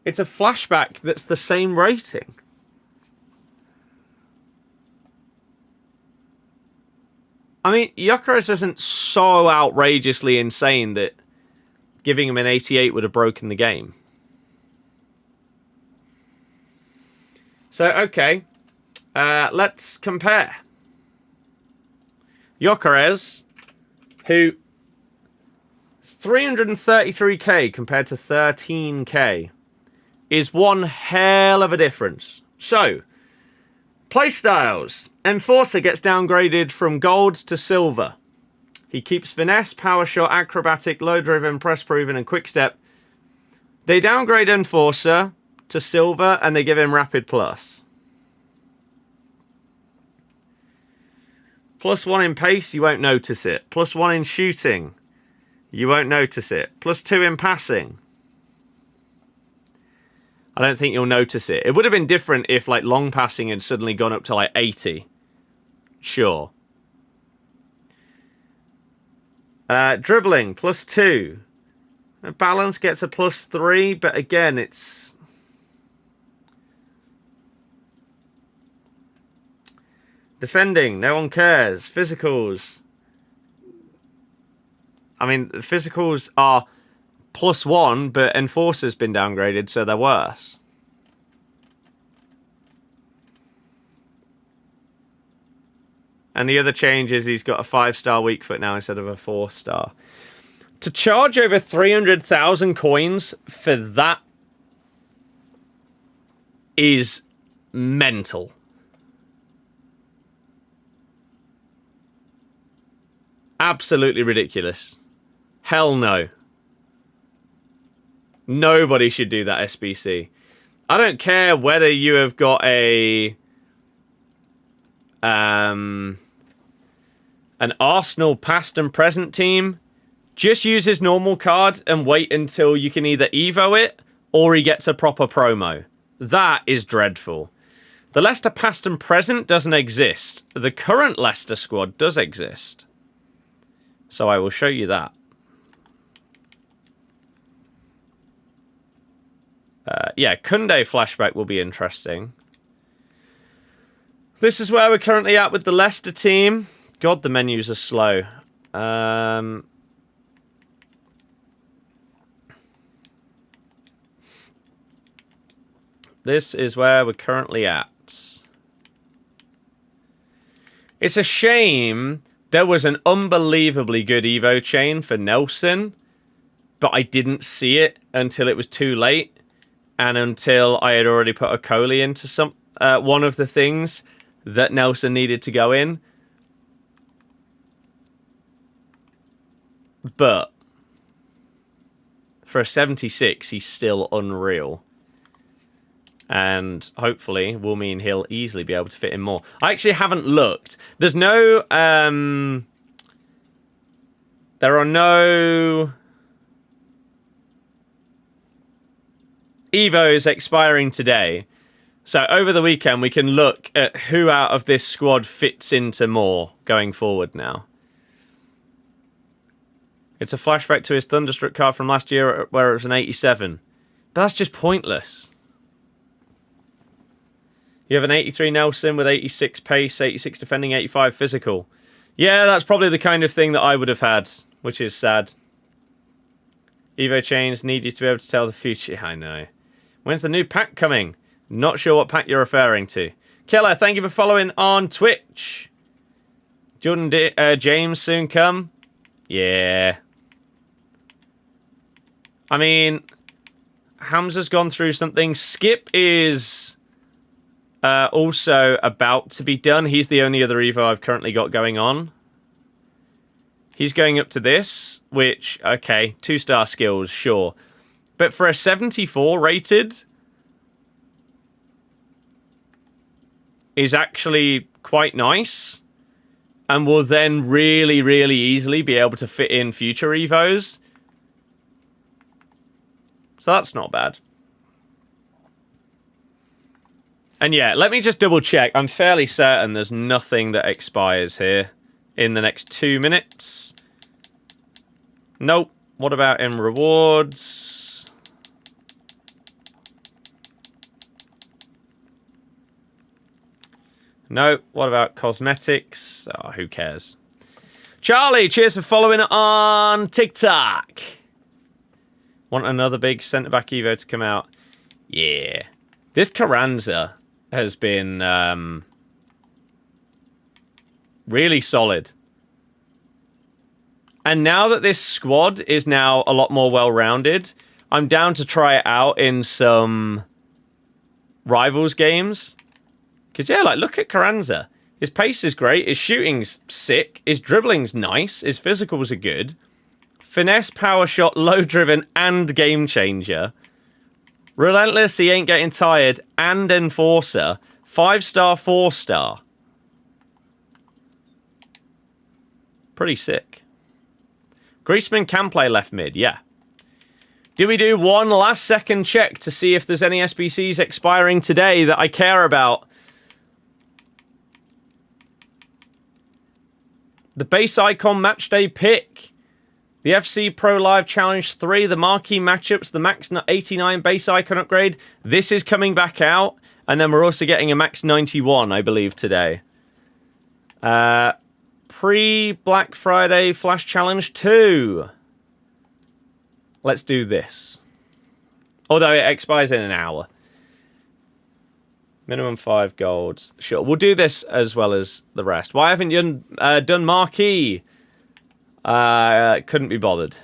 It's a flashback that's the same rating. I mean, Gyökeres isn't so outrageously insane that giving him an 88 would have broken the game. So, okay. Let's compare. Gyökeres, who is 333k compared to 13k, is one hell of a difference. So, playstyles. Enforcer gets downgraded from gold to silver. He keeps finesse, power shot, acrobatic, low driven, press proven, and quick step. They downgrade Enforcer to silver and they give him rapid plus. +1 in pace, you won't notice it. +1 in shooting, you won't notice it. +2 in passing. I don't think you'll notice it. It would have been different if like long passing had suddenly gone up to like 80. Sure. Dribbling, +2. Balance gets a +3, but again, it's... Defending, no one cares. Physicals. I mean, the physicals are +1, but Enforcer's been downgraded, so they're worse. And the other change is he's got a 5-star weak foot now instead of a 4-star. To charge over 300,000 coins for that is mental. Absolutely ridiculous. Hell no. Nobody should do that SBC. I don't care whether you have got an Arsenal past and present team. Just use his normal card and wait until you can either Evo it or he gets a proper promo. That is dreadful. The Leicester past and present doesn't exist. The current Leicester squad does exist. So I will show you that. Yeah, Kunde flashback will be interesting. This is where we're currently at with the Leicester team. God, the menus are slow. This is where we're currently at. It's a shame there was an unbelievably good Evo chain for Nelson, but I didn't see it until it was too late and until I had already put a Coley into one of the things that Nelson needed to go in. But for a 76, he's still unreal. And hopefully will mean he'll easily be able to fit in more. I actually haven't looked. There's no... there are no... Evos expiring today. So over the weekend, we can look at who out of this squad fits into more going forward now. It's a flashback to his Thunderstruck card from last year where it was an 87. But that's just pointless. You have an 83 Nelson with 86 pace, 86 defending, 85 physical. Yeah, that's probably the kind of thing that I would have had, which is sad. Evo chains need you to be able to tell the future. I know. When's the new pack coming? Not sure what pack you're referring to. Killer, thank you for following on Twitch. Jordan James soon come? Yeah. I mean, Hamza's gone through something. Skip is... also about to be done. He's the only other Evo I've currently got going on. He's going up to this, which, okay, 2-star skills, sure. But for a 74 rated, is actually quite nice. And will then really, really easily be able to fit in future Evos. So that's not bad. And yeah, let me just double check. I'm fairly certain there's nothing that expires here in the next 2 minutes. Nope. What about in rewards? No. What about cosmetics? Oh, who cares? Charlie, cheers for following on TikTok. Want another big centre-back Evo to come out? Yeah. This Carranza has been really solid. And now that this squad is now a lot more well-rounded, I'm down to try it out in some Rivals games. Because, yeah, like, look at Carranza. His pace is great, his shooting's sick, his dribbling's nice, his physicals are good. Finesse, power shot, low-driven, and game-changer. Relentless, he ain't getting tired, and enforcer. 5-star, 4-star. Pretty sick. Griezmann can play left mid, yeah. Do we do one last second check to see if there's any SBCs expiring today that I care about? The base icon matchday pick. The FC Pro Live Challenge 3, the marquee matchups, the max 89 base icon upgrade. This is coming back out. And then we're also getting a max 91, I believe, today. Pre-Black Friday Flash Challenge 2. Let's do this. Although it expires in an hour. Minimum 5 golds. Sure, we'll do this as well as the rest. Why haven't you done marquee? Couldn't be bothered.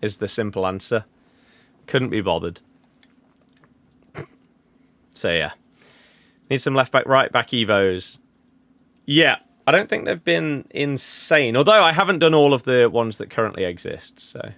Is the simple answer. Couldn't be bothered. So yeah. Need some left back, right back evos. Yeah, I don't think they've been insane. Although I haven't done all of the ones that currently exist, so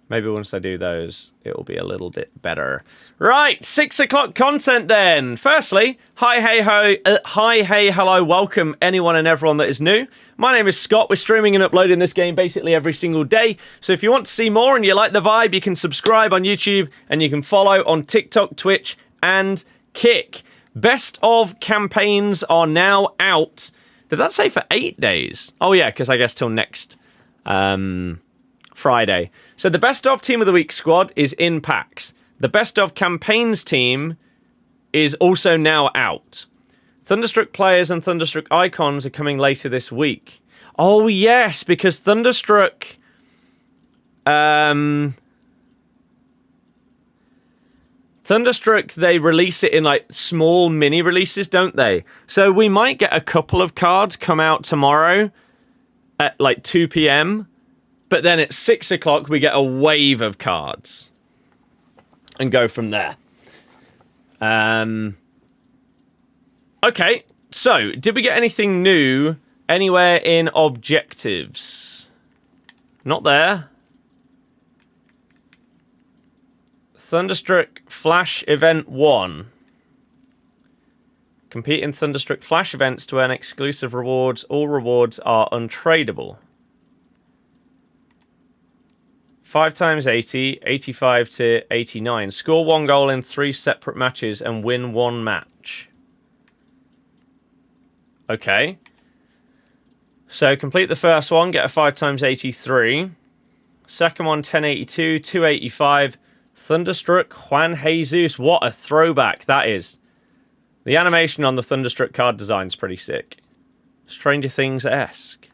maybe once I do those, it will be a little bit better. Right, 6 o'clock content then. Firstly, hi, hey, hello, welcome anyone and everyone that is new. My name is Scott. We're streaming and uploading this game basically every single day. So if you want to see more and you like the vibe, you can subscribe on YouTube and you can follow on TikTok, Twitch, and Kick. Best of campaigns are now out. Did that say for 8 days? Oh yeah, because I guess till next Friday. So the best of team of the week squad is in packs. The best of campaigns team is also now out. Thunderstruck players and Thunderstruck icons are coming later this week. Oh yes, because Thunderstruck Thunderstruck, they release it in like small mini releases, don't they? So we might get a couple of cards come out tomorrow at like 2 p.m. But then at 6 o'clock, we get a wave of cards. And go from there. Okay, so did we get anything new anywhere in objectives? Not there. Thunderstruck Flash Event 1. Compete in Thunderstruck Flash events to earn exclusive rewards. All rewards are untradeable. 5 times 80, 85 to 89. Score 1 goal in 3 separate matches and win 1 match. Okay. So complete the first one, get a 5 times 83. Second one, 1082, 285. Thunderstruck Juan Jesus. What a throwback that is. The animation on the Thunderstruck card design is pretty sick. Stranger Things-esque.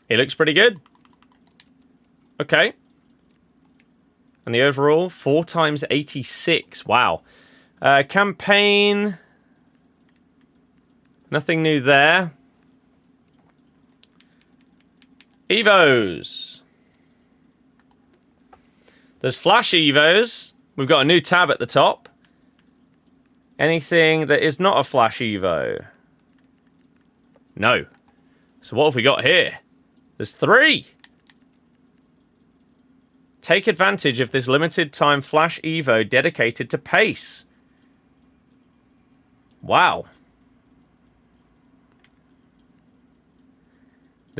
It looks pretty good. Okay. And the overall, 4 times 86. Wow. Campaign. Nothing new there. Evos. There's Flash Evos. We've got a new tab at the top. Anything that is not a Flash Evo? No. So what have we got here? There's 3. Take advantage of this limited time Flash Evo dedicated to pace. Wow.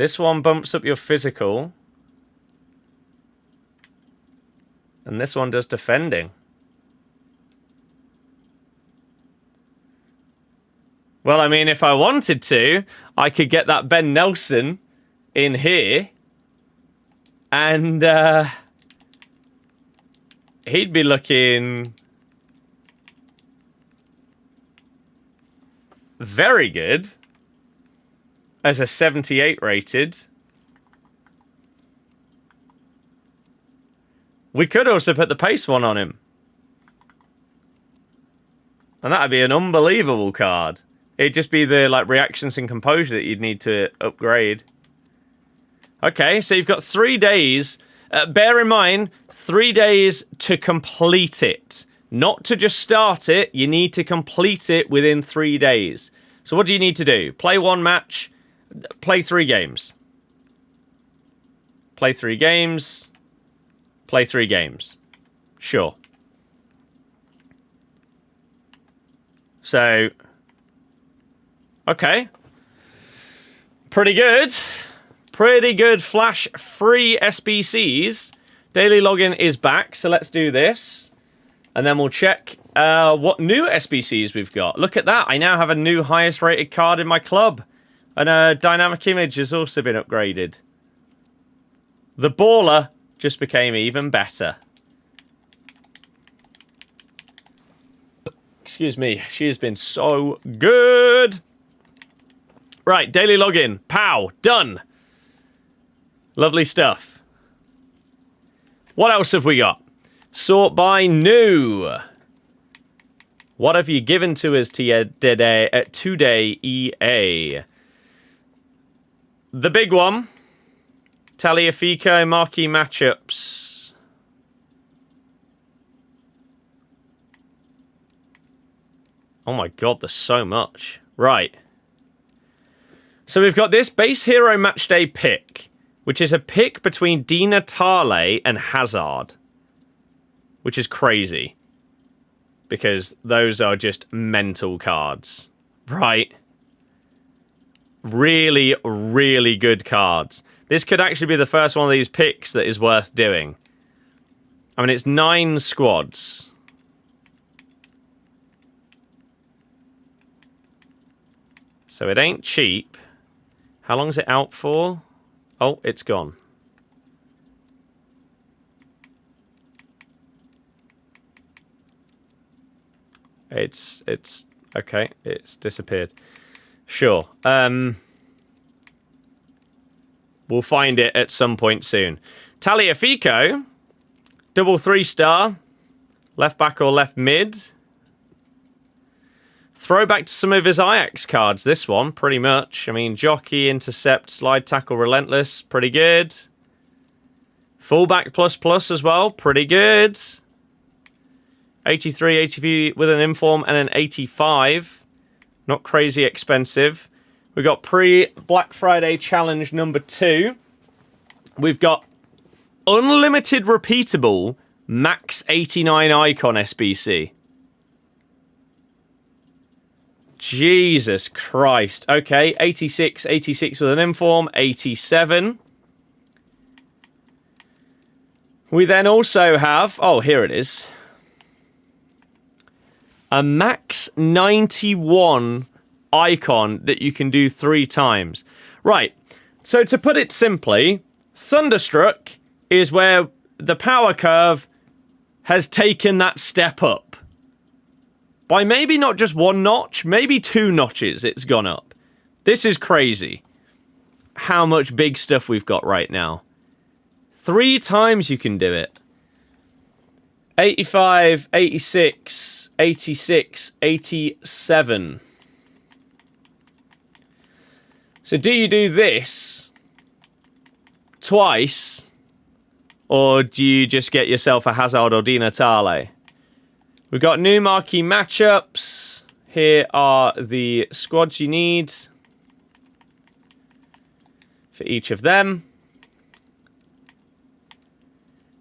This one bumps up your physical. And this one does defending. Well, I mean, if I wanted to, I could get that Ben Nelson in here. And he'd be looking very good as a 78 rated. We could also put the pace one on him. And that'd be an unbelievable card. It'd just be the like reactions and composure that you'd need to upgrade. Okay, so you've got 3 days. Bear in mind, 3 days to complete it. Not to just start it, you need to complete it within 3 days. So what do you need to do? Play 1 match, play 3 games. Play 3 games. Play 3 games. Sure. So, okay. Pretty good. Pretty good Flash free SBCs. Daily login is back, so let's do this. And then we'll check what new SBCs we've got. Look at that. I now have a new highest rated card in my club. And a dynamic image has also been upgraded. The baller just became even better. Excuse me. She has been so good. Right, daily login. Pow. Done. Lovely stuff. What else have we got? Sort by new. What have you given to us today, EA? The big one. Tagliafico marquee matchups. Oh my god, there's so much. Right. So we've got this base hero matchday pick, which is a pick between Di Natale and Hazard. Which is crazy. Because those are just mental cards. Right. Really, really good cards. This could actually be the first one of these picks that is worth doing. I mean, it's 9 squads. So it ain't cheap. How long is it out for? Oh, it's gone. It's okay. It's disappeared. Sure. We'll find it at some point soon. Tagliafico, double 3-star, left back or left mid. Throwback to some of his Ajax cards, this one, pretty much. I mean, jockey, intercept, slide tackle, relentless, pretty good. Fullback plus as well, pretty good. 83, 80 with an inform and an 85. Not crazy expensive. We've got pre-Black Friday challenge number 2. We've got unlimited repeatable max 89 icon SBC. Jesus Christ. Okay, 86 with an inform, 87. We then also have, oh, here it is. A max 91 icon that you can do 3 times. Right, so to put it simply, Thunderstruck is where the power curve has taken that step up. By maybe not just 1 notch, maybe 2 notches it's gone up. This is crazy. How much big stuff we've got right now. 3 times you can do it. 85, 86, 86, 87. So do you do this twice, or do you just get yourself a Hazard or Di Natale? We've got new marquee matchups. Here are the squads you need for each of them.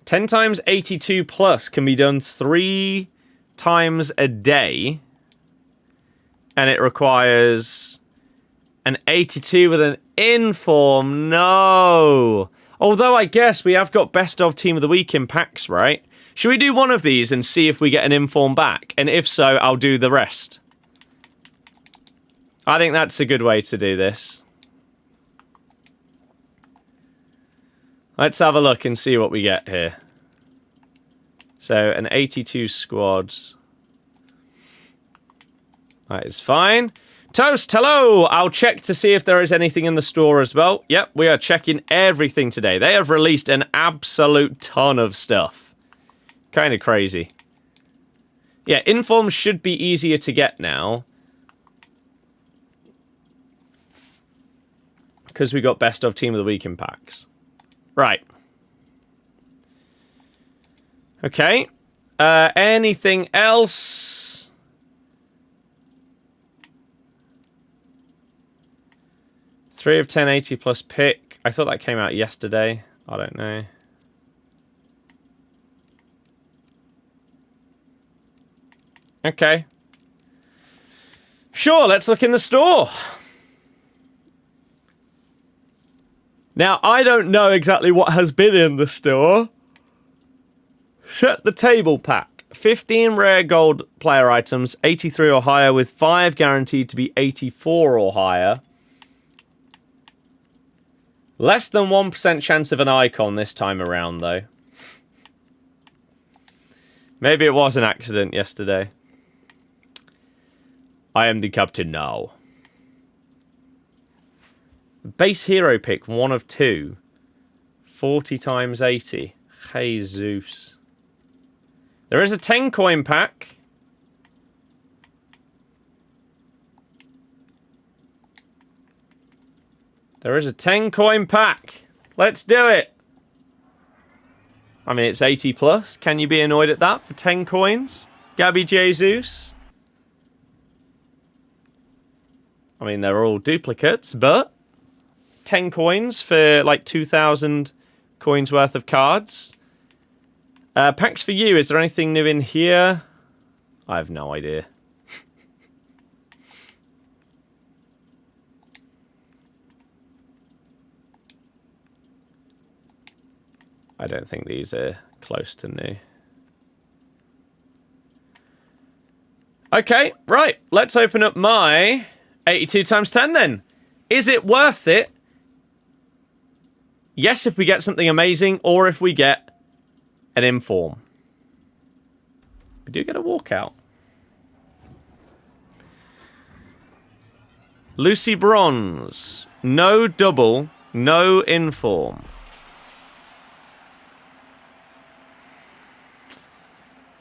10 times 82 plus can be done 3 times a day. And it requires An 82 with an inform. No. Although I guess we have got best of team of the week in packs, right? Should we do one of these and see if we get an inform back? And if so, I'll do the rest. I think that's a good way to do this. Let's have a look and see what we get here. So, an 82 squads. That is fine. Toast, hello! I'll check to see if there is anything in the store as well. Yep, we are checking everything today. They have released an absolute ton of stuff. Kind of crazy. Yeah, informs should be easier to get now. Because we got best of team of the week in packs. Right. Okay. Anything else? Three of 10, 80 plus pick. I thought that came out yesterday. I don't know. Okay. Sure, let's look in the store. Now, I don't know exactly what has been in the store. Set the table pack. 15 rare gold player items, 83 or higher, with 5 guaranteed to be 84 or higher. Less than 1% chance of an icon this time around, though. Maybe it was an accident yesterday. I am the captain now. Base hero pick, 1 of 2. 40 times 80. Jesus. There is a 10 coin pack. There is a 10 coin pack. Let's do it. I mean, it's 80 plus. Can you be annoyed at that for 10 coins? Gabby Jesus. I mean, they're all duplicates, but 10 coins for like 2,000 coins worth of cards. Packs for you. Is there anything new in here? I have no idea. I don't think these are close to new. Okay, right. Let's open up my 82 times 10 then. Is it worth it? Yes, if we get something amazing, or if we get an inform. We do get a walkout. Lucy Bronze. No double, no inform.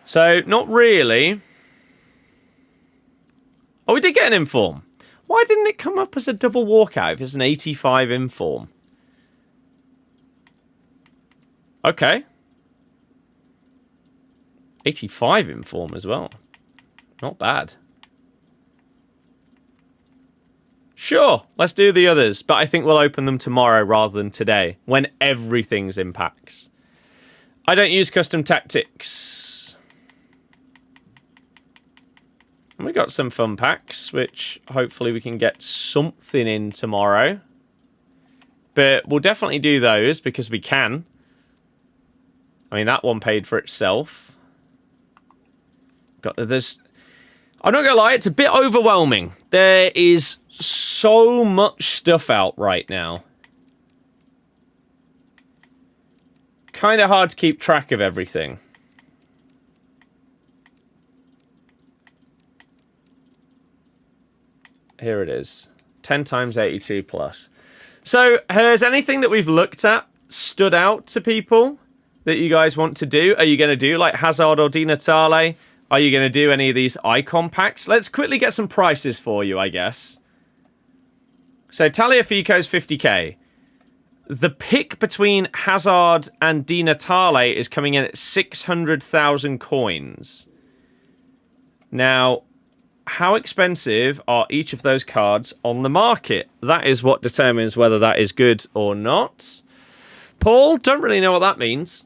So, not really. Oh, we did get an inform. Why didn't it come up as a double walkout if it's an 85 inform? Okay. 85 inform as well. Not bad. Sure, let's do the others. But I think we'll open them tomorrow rather than today, when everything's in packs. I don't use custom tactics. And we got some fun packs, which hopefully we can get something in tomorrow. But we'll definitely do those because we can. I mean, that one paid for itself. There's, I'm not going to lie, it's a bit overwhelming. There is so much stuff out right now. Kind of hard to keep track of everything. Here it is. 10 times 82 plus. So, has anything that we've looked at stood out to people that you guys want to do? Are you going to do like Hazard or Di Natale? Are you going to do any of these icon packs? Let's quickly get some prices for you, I guess. So, Taliafico's 50k. The pick between Hazard and Di Natale is coming in at 600,000 coins. Now, how expensive are each of those cards on the market? That is what determines whether that is good or not. Paul, don't really know what that means.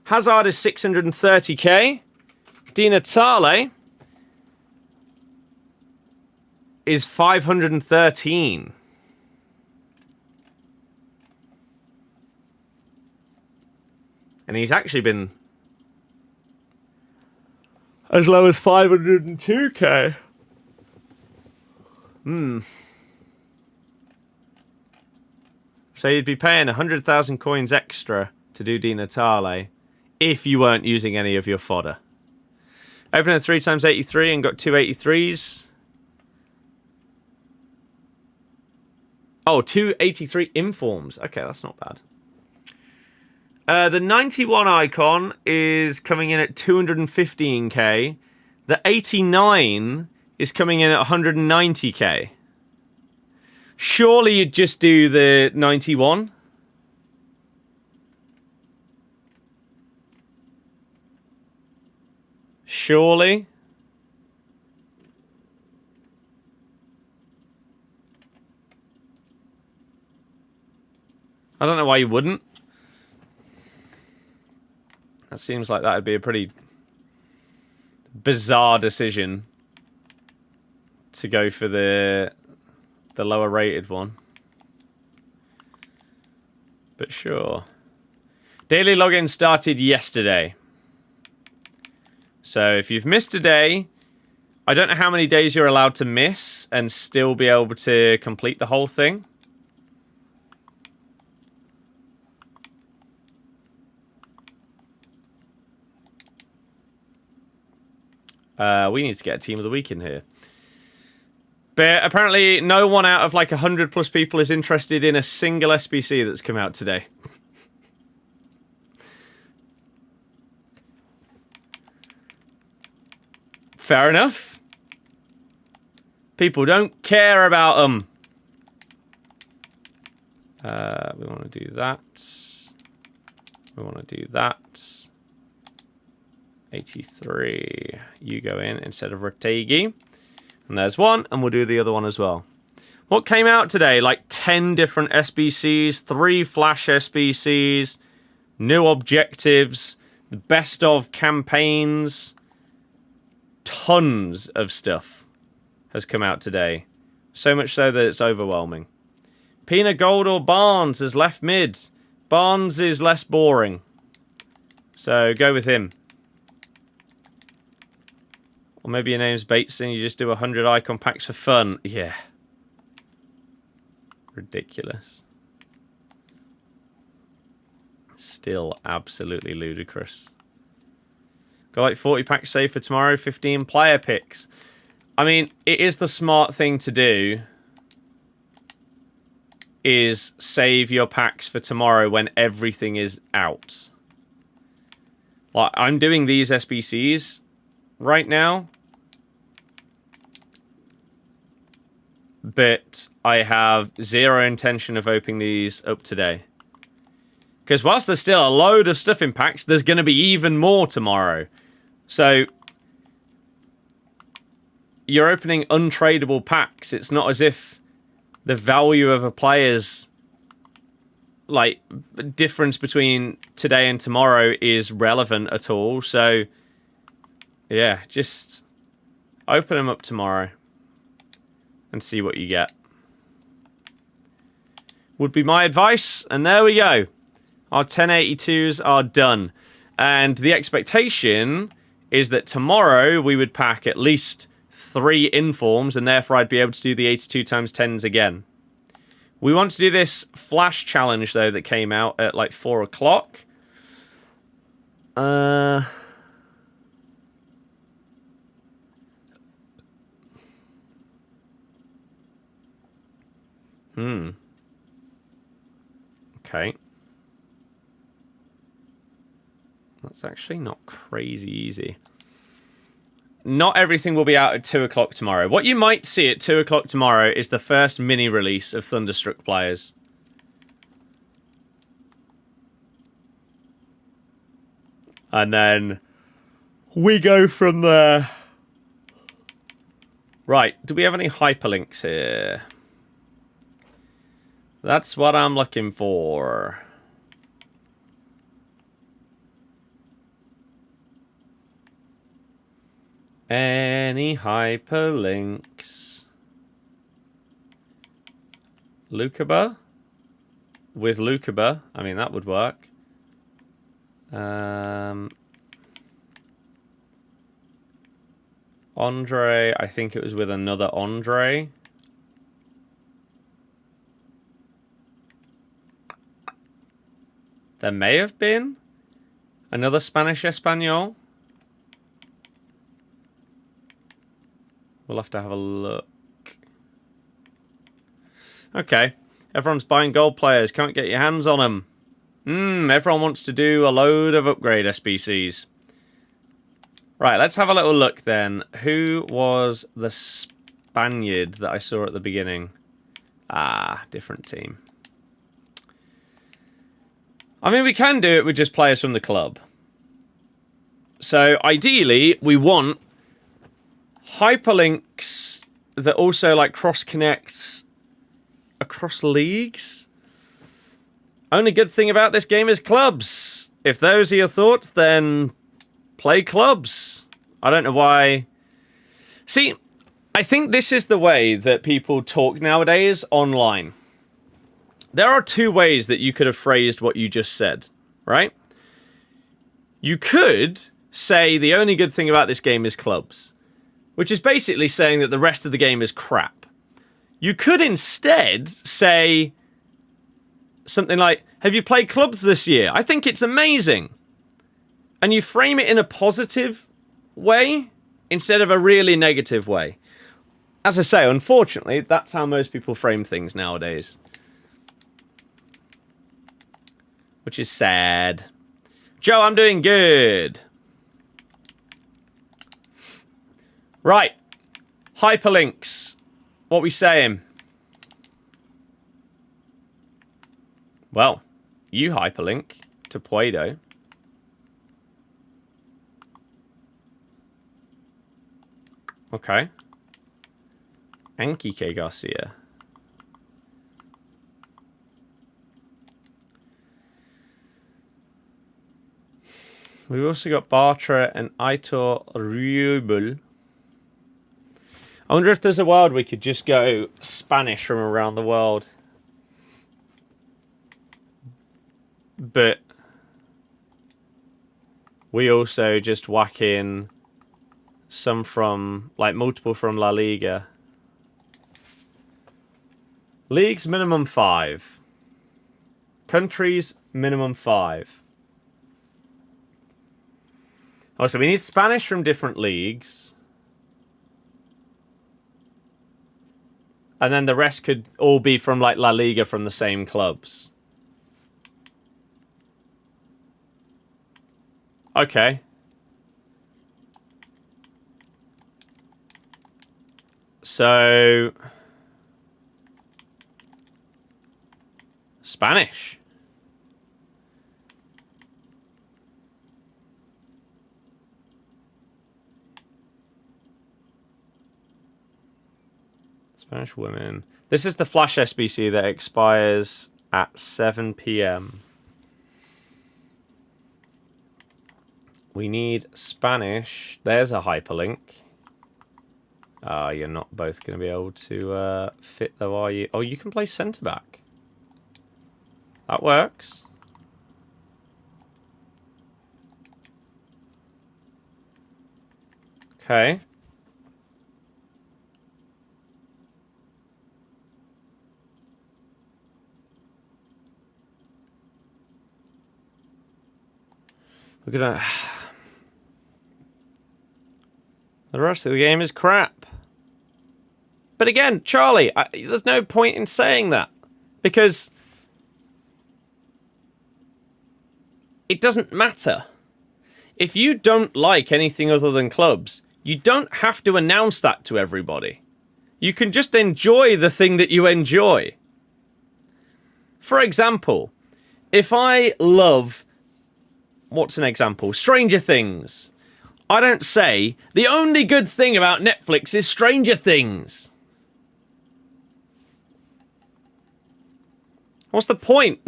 Hazard is 630k. Di Natale is 513. And he's actually been as low as 502k. So you'd be paying 100,000 coins extra to do Di Natale if you weren't using any of your fodder. Opened at 3 times 83 and got 2 83s. Oh, 2 83 informs. Okay, that's not bad. The 91 icon is coming in at 215k. The 89 is coming in at 190k. Surely you'd just do the 91? Surely? I don't know why you wouldn't. That seems like that would be a pretty bizarre decision to go for the lower rated one. But sure. Daily login started yesterday. So if you've missed a day, I don't know how many days you're allowed to miss and still be able to complete the whole thing. We need to get a team of the week in here. But apparently no one out of like 100 plus people is interested in a single SBC that's come out today. Fair enough. People don't care about them. We want to do that. We want to do that. 83. You go in instead of Rategi. And there's one, and we'll do the other one as well. What came out today? Like 10 different SBCs, 3 Flash SBCs, new objectives, the best of campaigns. Tons of stuff has come out today. So much so that it's overwhelming. Pina Gold or Barnes is left mid. Barnes is less boring. So go with him. Or maybe your name's Bates and you just do 100 icon packs for fun. Yeah. Ridiculous. Still absolutely ludicrous. Got like 40 packs saved for tomorrow, 15 player picks. I mean, it is the smart thing to do. Is save your packs for tomorrow when everything is out. Like, I'm doing these SBCs right now. But I have zero intention of opening these up today. Because whilst there's still a load of stuff in packs, there's going to be even more tomorrow. So, you're opening untradeable packs. It's not as if the value of a player's, like, difference between today and tomorrow is relevant at all. So, yeah, just open them up tomorrow and see what you get. Would be my advice. And there we go. Our 1082s are done. And the expectation is that tomorrow we would pack at least 3 informs, and therefore I'd be able to do the 82 times 10s again. We want to do this flash challenge, though, that came out at like 4 o'clock. Okay. That's actually not crazy easy. Not everything will be out at 2 o'clock tomorrow. What you might see at 2 o'clock tomorrow is the first mini-release of Thunderstruck players. And then we go from there. Right, do we have any hyperlinks here? That's what I'm looking for. Any hyperlinks? Lukaba? With Lukaba. I mean, that would work. Andre, I think it was with another Andre. There may have been another Spanish Espanol. We'll have to have a look. Okay. Everyone's buying gold players. Can't get your hands on them. Everyone wants to do a load of upgrade SBCs. Right, let's have a little look then. Who was the Spaniard that I saw at the beginning? Ah, different team. I mean, we can do it with just players from the club. So, ideally, we want hyperlinks that also, like, cross-connect across leagues. Only good thing about this game is clubs. If those are your thoughts, then play clubs. I don't know why. See, I think this is the way that people talk nowadays online. There are two ways that you could have phrased what you just said, right? You could say the only good thing about this game is clubs, which is basically saying that the rest of the game is crap. You could instead say something like, have you played clubs this year? I think it's amazing. And you frame it in a positive way instead of a really negative way. As I say, unfortunately, that's how most people frame things nowadays. Which is sad. Joe, I'm doing good. Right. Hyperlinks. What we saying? Well, you hyperlink to Puedo. Okay. Anki K. Garcia. We've also got Bartra and Aitor Rubel. I wonder if there's a world we could just go Spanish from around the world. But we also just whack in some from, like, multiple from La Liga. Leagues, minimum 5. Countries, minimum 5. Oh, so we need Spanish from different leagues. And then the rest could all be from, like, La Liga from the same clubs. Okay. So Spanish. Spanish women. This is the Flash SBC that expires at 7 p.m. We need Spanish. There's a hyperlink. You're not both going to be able to fit though, are you? Oh, you can play centre-back. That works. Okay. We're gonna... The rest of the game is crap. But again, Charlie, there's no point in saying that. Because it doesn't matter. If you don't like anything other than clubs, you don't have to announce that to everybody. You can just enjoy the thing that you enjoy. For example, if I love... What's an example? Stranger Things. I don't say, the only good thing about Netflix is Stranger Things. What's the point?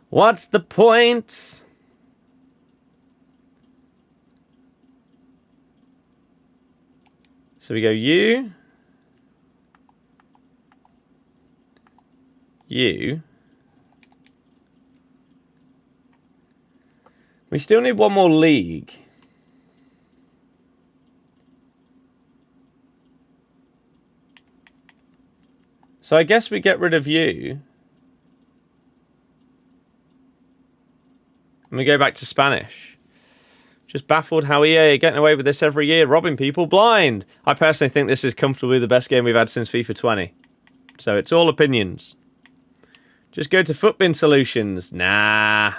What's the point? So we go you. you. We still need one more league. So I guess we get rid of you. And we go back to Spanish. Just baffled how EA are getting away with this every year, robbing people blind. I personally think this is comfortably the best game we've had since FIFA 20. So it's all opinions. Just go to Footbin Solutions. Nah.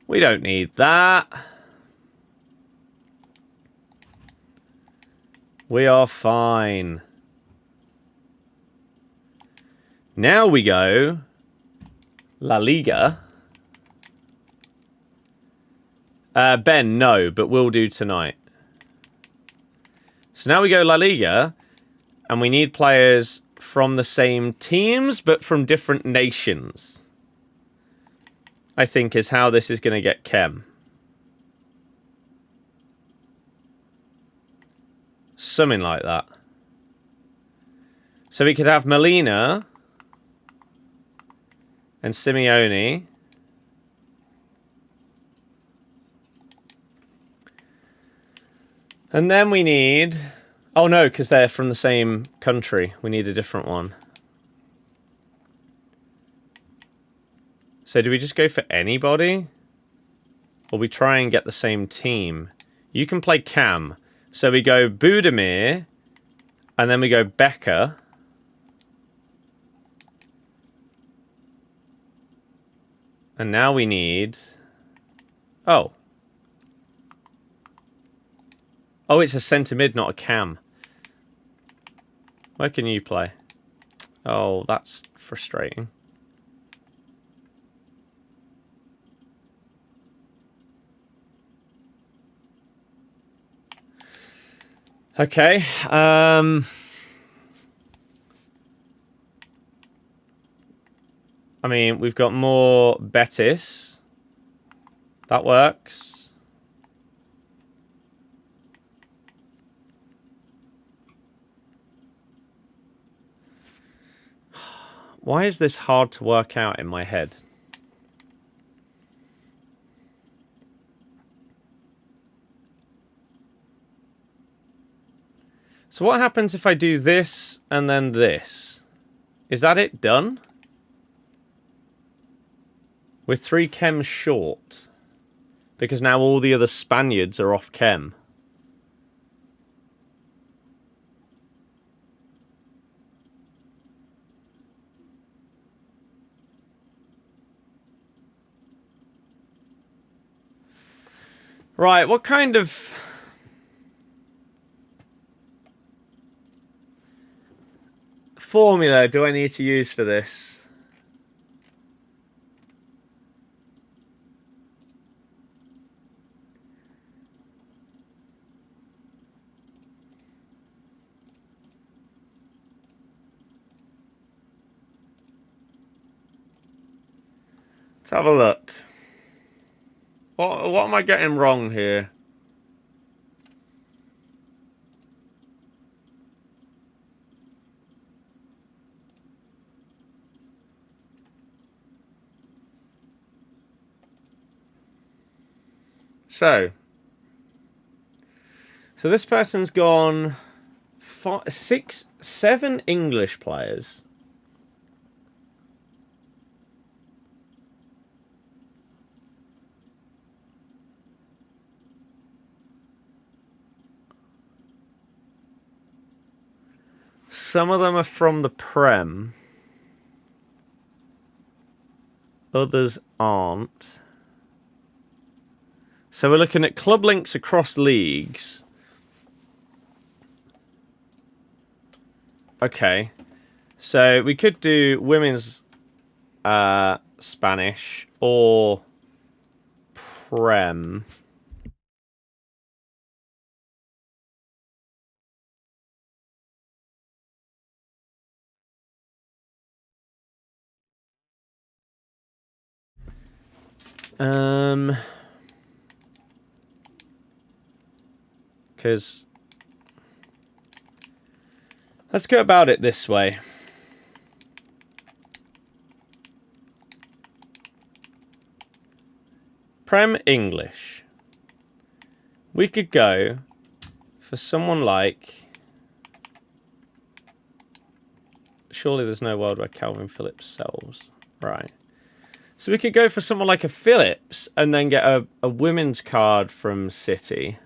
We don't need that. We are fine. Now we go La Liga. Ben, no, but we'll do tonight. So now we go La Liga, and we need players from the same teams, but from different nations. I think is how this is going to get chem. Something like that. So we could have Molina and Simeone. And then we need... Oh no, because they're from the same country. We need a different one. So do we just go for anybody? Or we try and get the same team? You can play Cam. So we go Budimir. And then we go Becker. And now we need... Oh. Oh, it's a centre mid, not a Cam. Where can you play? Oh, that's frustrating. Okay. I mean, we've got more Betis. That works. Why is this hard to work out in my head? So what happens if I do this and then this? Is that it done? We're 3 chems short. Because now all the other Spaniards are off chem. Right, what kind of... formula do I need to use for this? Let's have a look. What am I getting wrong here? So this person's gone 5, 6, 7 English players. Some of them are from the Prem. Others aren't. So we're looking at club links across leagues. Okay. So we could do women's Spanish or Prem. Because let's go about it this way. Prem English. We could go for someone like... Surely there's no world where Calvin Phillips sells. Right. So we could go for someone like a Phillips and then get a women's card from City.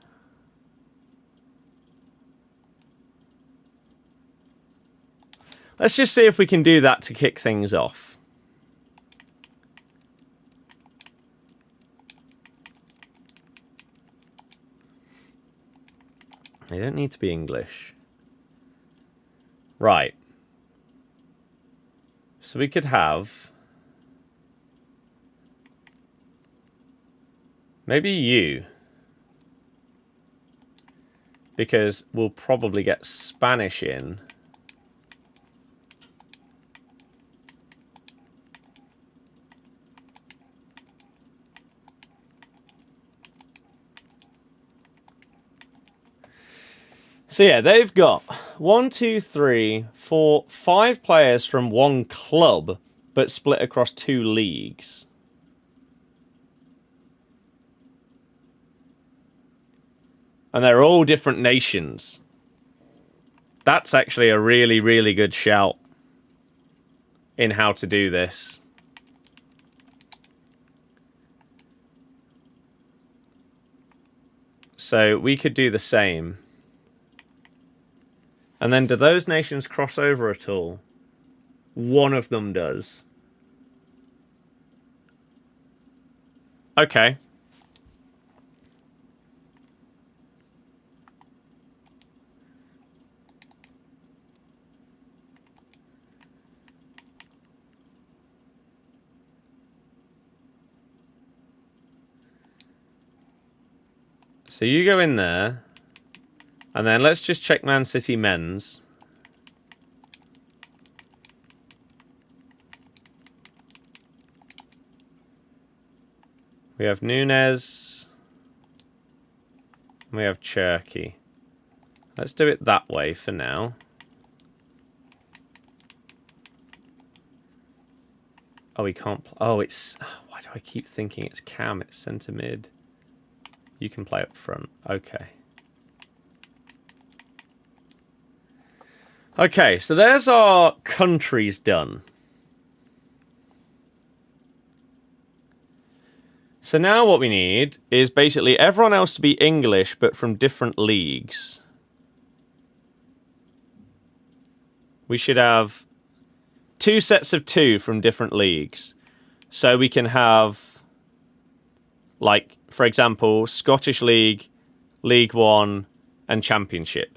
Let's just see if we can do that to kick things off. They don't need to be English. Right. So we could have... maybe you. Because we'll probably get Spanish in. So yeah, they've got 1, 2, 3, 4, 5 players from one club, but split across 2 leagues. And they're all different nations. That's actually a really, really good shout in how to do this. So we could do the same. And then do those nations cross over at all? One of them does. Okay. So you go in there. And then let's just check Man City men's. We have Nunes. We have Cherky. Let's do it that way for now. Oh, we can't... oh, it's... why do I keep thinking it's Cam? It's centre mid. You can play up front. Okay. Okay, so there's our countries done. So now what we need is basically everyone else to be English, but from different leagues. We should have 2 sets of 2 from different leagues. So we can have, like, for example, Scottish League, League One, and Championship.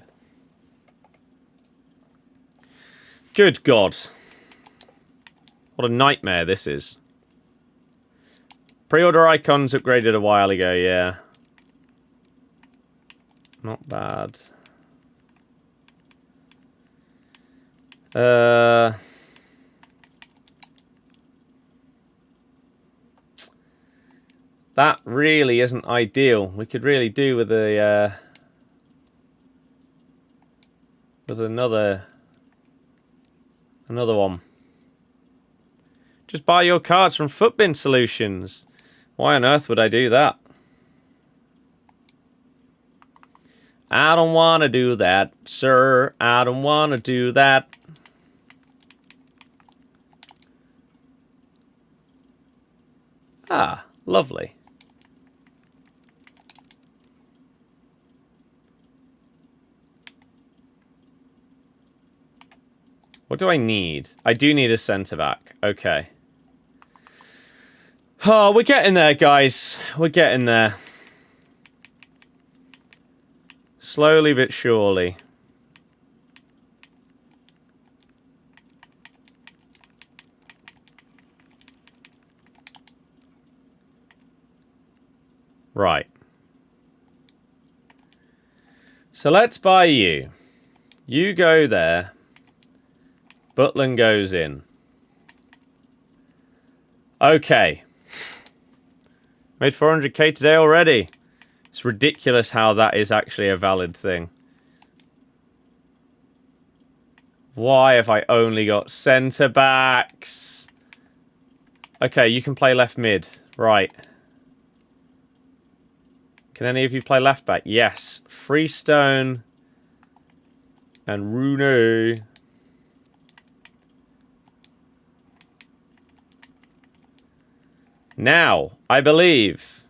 Good God. What a nightmare this is. Pre-order icons upgraded a while ago, yeah. Not bad. That really isn't ideal. We could really do with a with another one. Just buy your cards from Footbin Solutions. Why on earth would I do that? I don't want to do that, sir. I don't want to do that. Ah, lovely. What do I need? I do need a centre back. Okay. Oh, we're getting there, guys. We're getting there. Slowly but surely. Right. So let's buy you. You go there. Butland goes in. Okay. Made 400k today already. It's ridiculous how that is actually a valid thing. Why have I only got centre backs? Okay, you can play left mid. Right. Can any of you play left back? Yes. Freestone and Rooney. Now, I believe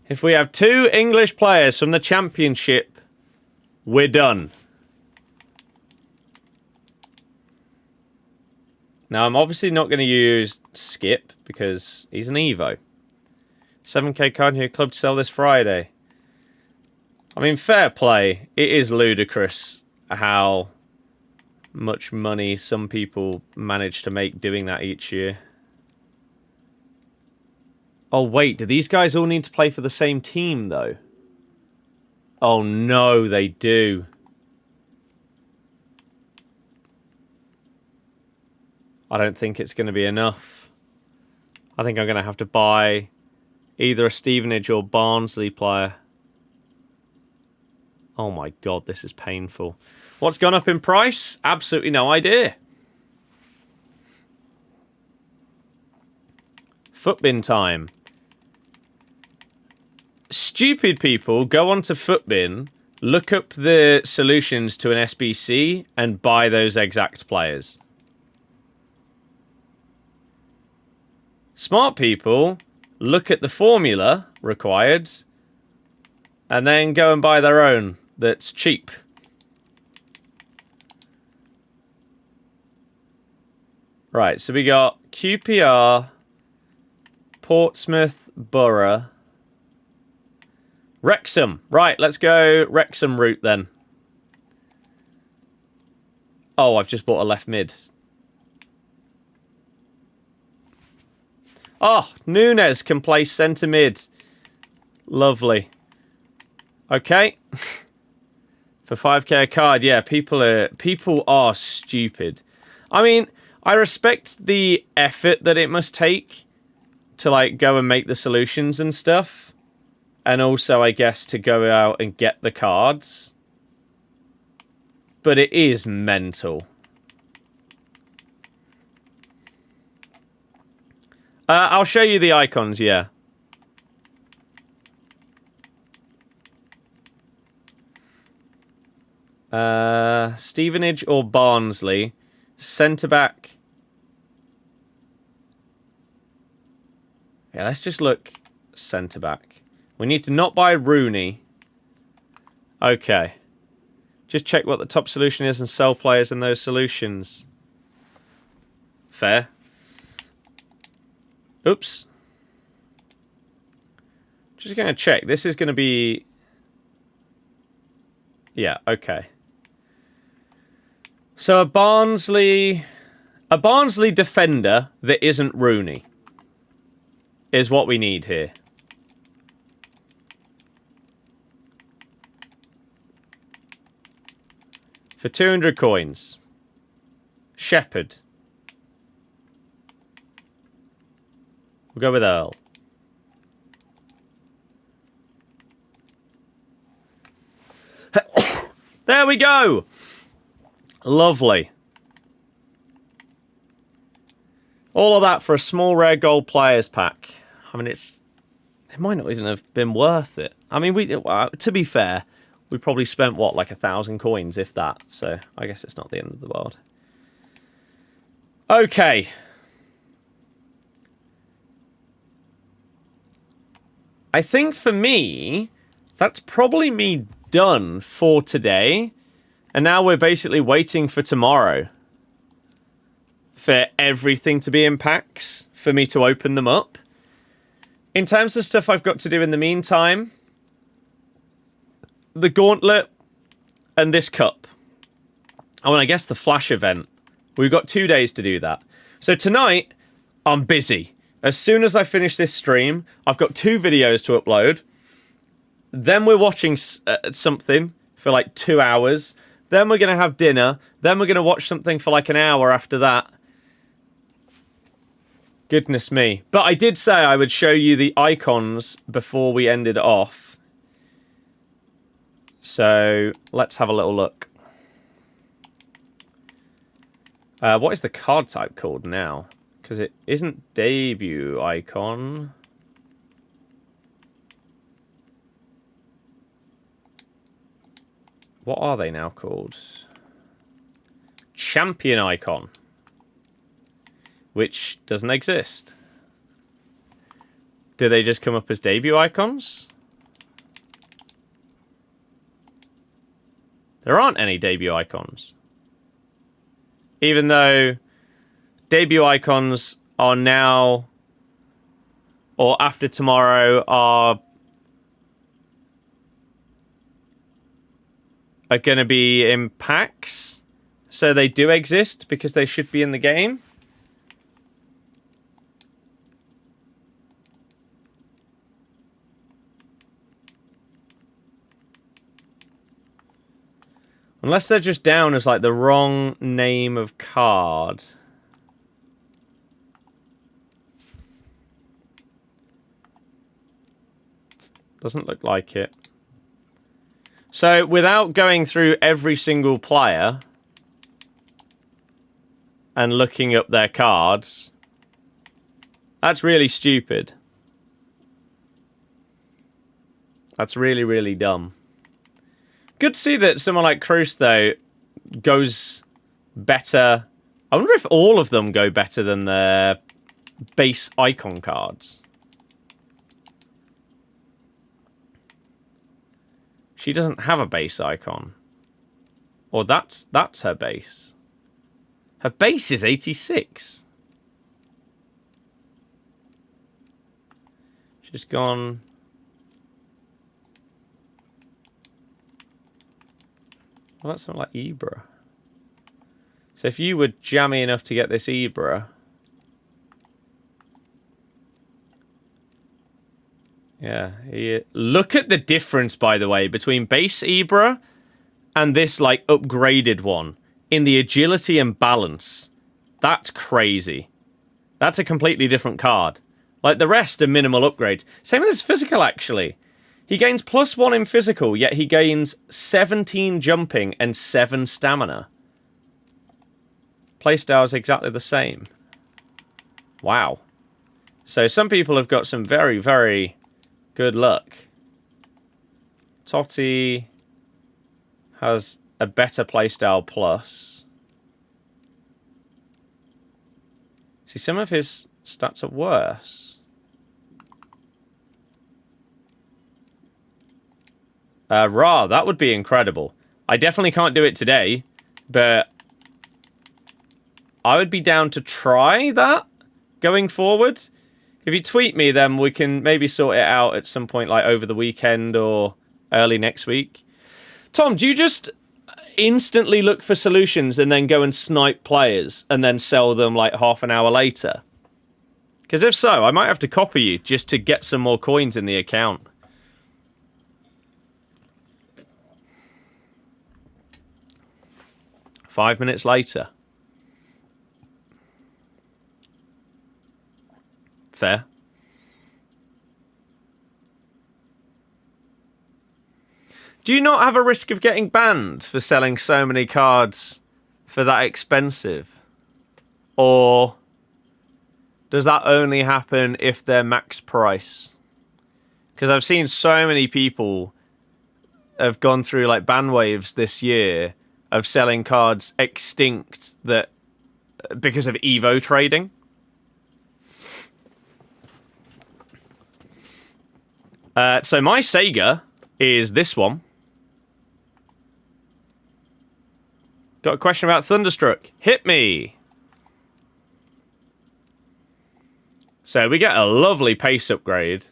if we have 2 English players from the Championship, we're done. Now, I'm obviously not going to use Skip because he's an Evo. 7k card in your club to sell this Friday. I mean, fair play. It is ludicrous how much money some people manage to make doing that each year. Oh, wait. Do these guys all need to play for the same team, though? Oh, no, they do. I don't think it's going to be enough. I think I'm going to have to buy either a Stevenage or Barnsley player. Oh my god, this is painful. What's gone up in price? Absolutely no idea. Footbin time. Stupid people go onto Footbin, look up the solutions to an SBC, and buy those exact players. Smart people look at the formula required and then go and buy their own that's cheap. Right, so we got QPR, Portsmouth, Borough, Wrexham. Right, let's go Wrexham route then. Oh, I've just bought a left mid. Oh, Nunes can play centre mid. Lovely. Okay. For 5k a card, yeah, people are stupid. I mean, I respect the effort that it must take to like go and make the solutions and stuff. And also, I guess, to go out and get the cards. But it is mental. I'll show you the icons, yeah. Stevenage or Barnsley. Centre-back. Yeah, let's just look centre-back. We need to not buy Rooney. Okay. Just check what the top solution is and sell players in those solutions. Fair. Oops. Just going to check. This is going to be... Yeah, okay. So a Barnsley defender that isn't Rooney is what we need here. For 200 coins. Shepherd. We'll go with Earl. There we go. Lovely. All of that for a small rare gold players pack. I mean, it might not even have been worth it. I mean, to be fair, we probably spent, what, like 1,000 coins, if that. So I guess it's not the end of the world. Okay. I think for me, that's probably me done for today. And now we're basically waiting for tomorrow for everything to be in packs, for me to open them up. In terms of stuff I've got to do in the meantime, the gauntlet and this cup. Oh, and I guess the flash event. We've got 2 days to do that. So tonight, I'm busy. As soon as I finish this stream, I've got 2 videos to upload. Then we're watching something for like 2 hours. Then we're going to have dinner. Then we're going to watch something for like an hour after that. Goodness me. But I did say I would show you the icons before we ended off. So let's have a little look. What is the card type called now? Because it isn't debut icon. What are they now called? Champion icon. Which doesn't exist. Do they just come up as debut icons? There aren't any debut icons. Even though debut icons are now, or after tomorrow, are going to be in packs. So they do exist because they should be in the game. Unless they're just down as like the wrong name of card. Doesn't look like it. So without going through every single player and looking up their cards, that's really stupid. That's really, really dumb. Good to see that someone like Cruz, though, goes better. I wonder if all of them go better than their base icon cards. She doesn't have a base icon. Or that's her base. Her base is 86. She's gone... Well, that's not like Ibra. So if you were jammy enough to get this Ibra... Yeah. Look at the difference, by the way, between base Ibra and this, like, upgraded one. In the agility and balance. That's crazy. That's a completely different card. Like, the rest are minimal upgrades. Same with his physical, actually. He gains +1 in physical, yet he gains 17 jumping and 7 stamina. Playstyle is exactly the same. Wow. So some people have got some very, very good luck. Totti has a better playstyle plus. See, some of his stats are worse. Ra, that would be incredible. I definitely can't do it today, but I would be down to try that going forward. If you tweet me, then we can maybe sort it out at some point, like over the weekend or early next week. Tom, do you just instantly look for solutions and then go and snipe players and then sell them like half an hour later? Because if so, I might have to copy you just to get some more coins in the account. Five minutes later. Fair. Do you not have a risk of getting banned for selling so many cards for that expensive? Or does that only happen if they're max price? Because I've seen so many people have gone through like ban waves this year of selling cards extinct that because of Evo trading. So my Sega is this one. Got a question about Thunderstruck. Hit me. So we get a lovely pace upgrade.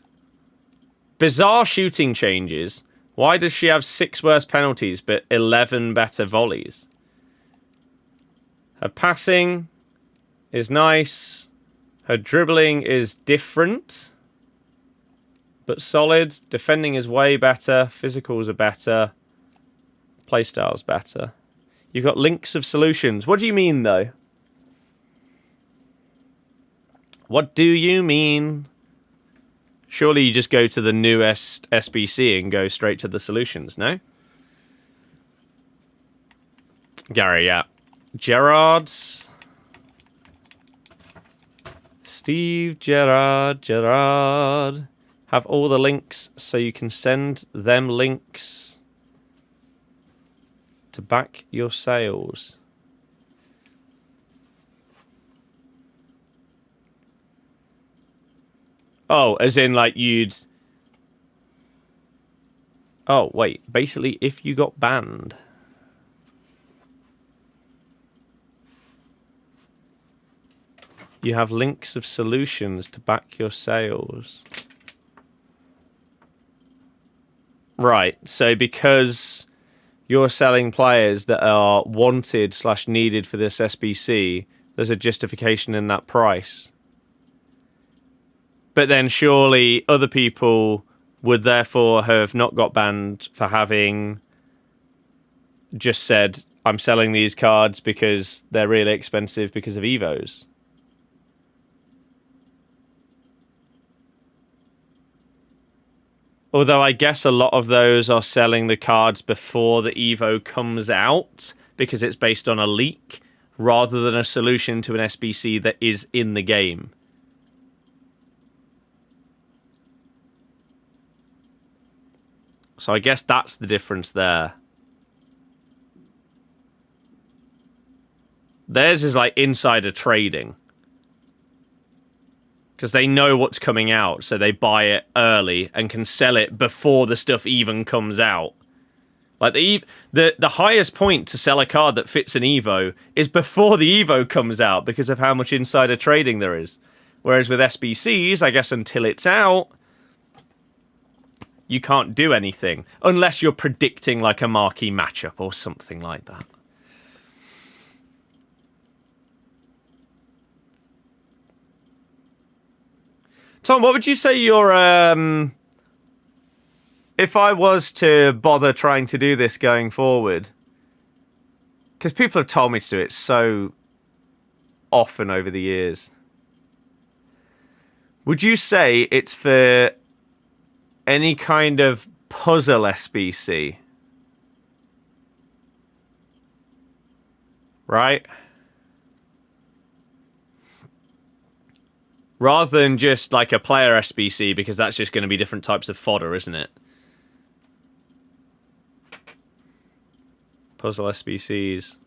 Bizarre shooting changes. Why does she have 6 worse penalties but 11 better volleys? Her passing is nice. Her dribbling is different, but solid. Defending is way better. Physicals are better. Playstyle's better. You've got links of solutions. What do you mean, though? What do you mean? Surely you just go to the newest SBC and go straight to the solutions, no? Gary, yeah. Gerrard. Steve Gerrard. Have all the links so you can send them links. to back your sales. Oh, as in like you'd... Oh, wait. Basically, if you got banned... You have links of solutions to back your sales. Right, so because you're selling players that are wanted / needed for this SBC, there's a justification in that price. But then surely other people would therefore have not got banned for having just said, I'm selling these cards because they're really expensive because of EVOs. Although I guess a lot of those are selling the cards before the EVO comes out because it's based on a leak rather than a solution to an SBC that is in the game. So I guess that's the difference there. Theirs is like insider trading. Because they know what's coming out, so they buy it early and can sell it before the stuff even comes out. Like the highest point to sell a card that fits an EVO is before the EVO comes out because of how much insider trading there is. Whereas with SBCs, I guess until it's out, you can't do anything. Unless you're predicting like a marquee matchup or something like that. Tom, what would you say your... if I was to bother trying to do this going forward... Because people have told me to do it so often over the years. Would you say it's for any kind of puzzle SBC? Right? Rather than just like a player SBC, because that's just going to be different types of fodder, isn't it? Puzzle SBCs.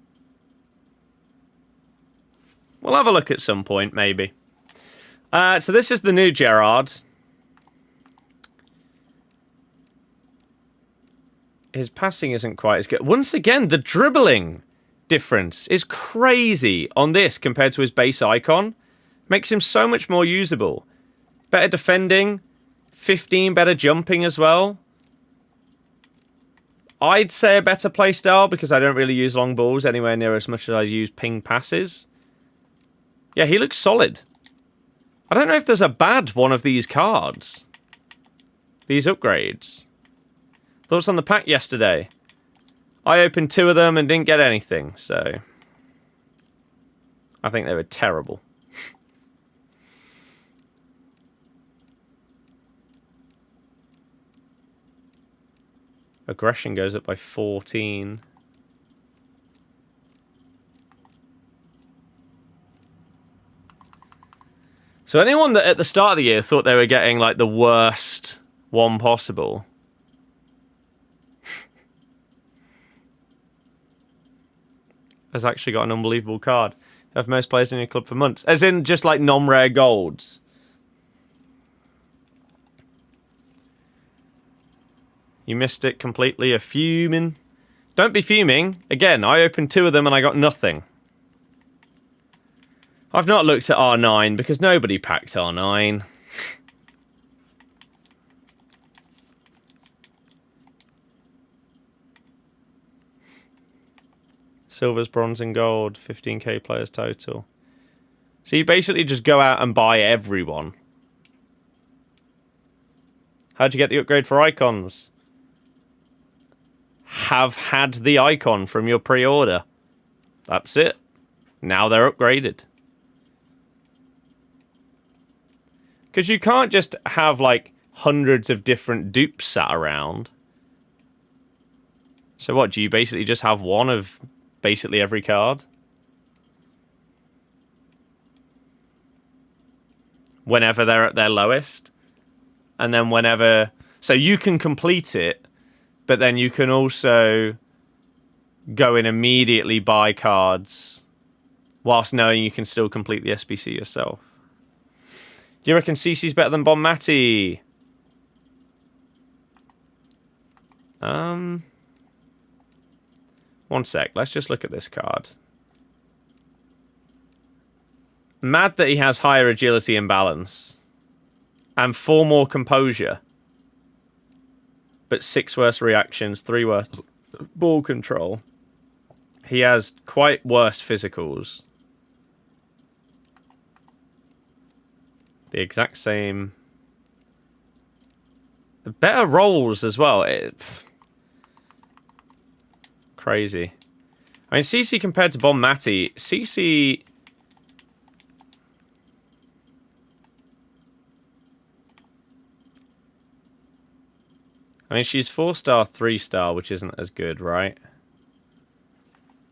We'll have a look at some point, maybe. So this is the new Gerard. His passing isn't quite as good. Once again, the dribbling difference is crazy on this compared to his base icon. Makes him so much more usable. Better defending. 15 better jumping as well. I'd say a better playstyle because I don't really use long balls anywhere near as much as I use ping passes. Yeah, he looks solid. I don't know if there's a bad one of these cards. These upgrades. Thoughts on the pack yesterday? I opened 2 of them and didn't get anything, so... I think they were terrible. Aggression goes up by 14. So anyone that at the start of the year thought they were getting like the worst one possible has actually got an unbelievable card. Have most players in your club for months. As in just like non-rare golds. You missed it completely. A fuming. Don't be fuming. Again, I opened 2 of them and I got nothing. I've not looked at R9 because nobody packed R9. Silvers, bronze and gold. 15k players total. So you basically just go out and buy everyone. How'd you get the upgrade for icons? Have had the icon from your pre-order. That's it. Now they're upgraded. Because you can't just have like hundreds of different dupes sat around. So what, do you basically just have one of basically every card? Whenever they're at their lowest. And then whenever... So you can complete it, but then you can also go and immediately buy cards whilst knowing you can still complete the SBC yourself. Do you reckon CC's better than Bon Mati? One sec. Let's just look at this card. Mad that he has higher agility and balance. And 4 more composure. But 6 worse reactions, 3 worse ball control. He has quite worse physicals. The exact same. Better rolls as well. Crazy. I mean, CC compared to Bon Mati, CC... I mean, she's 4-star, 3-star, which isn't as good, right?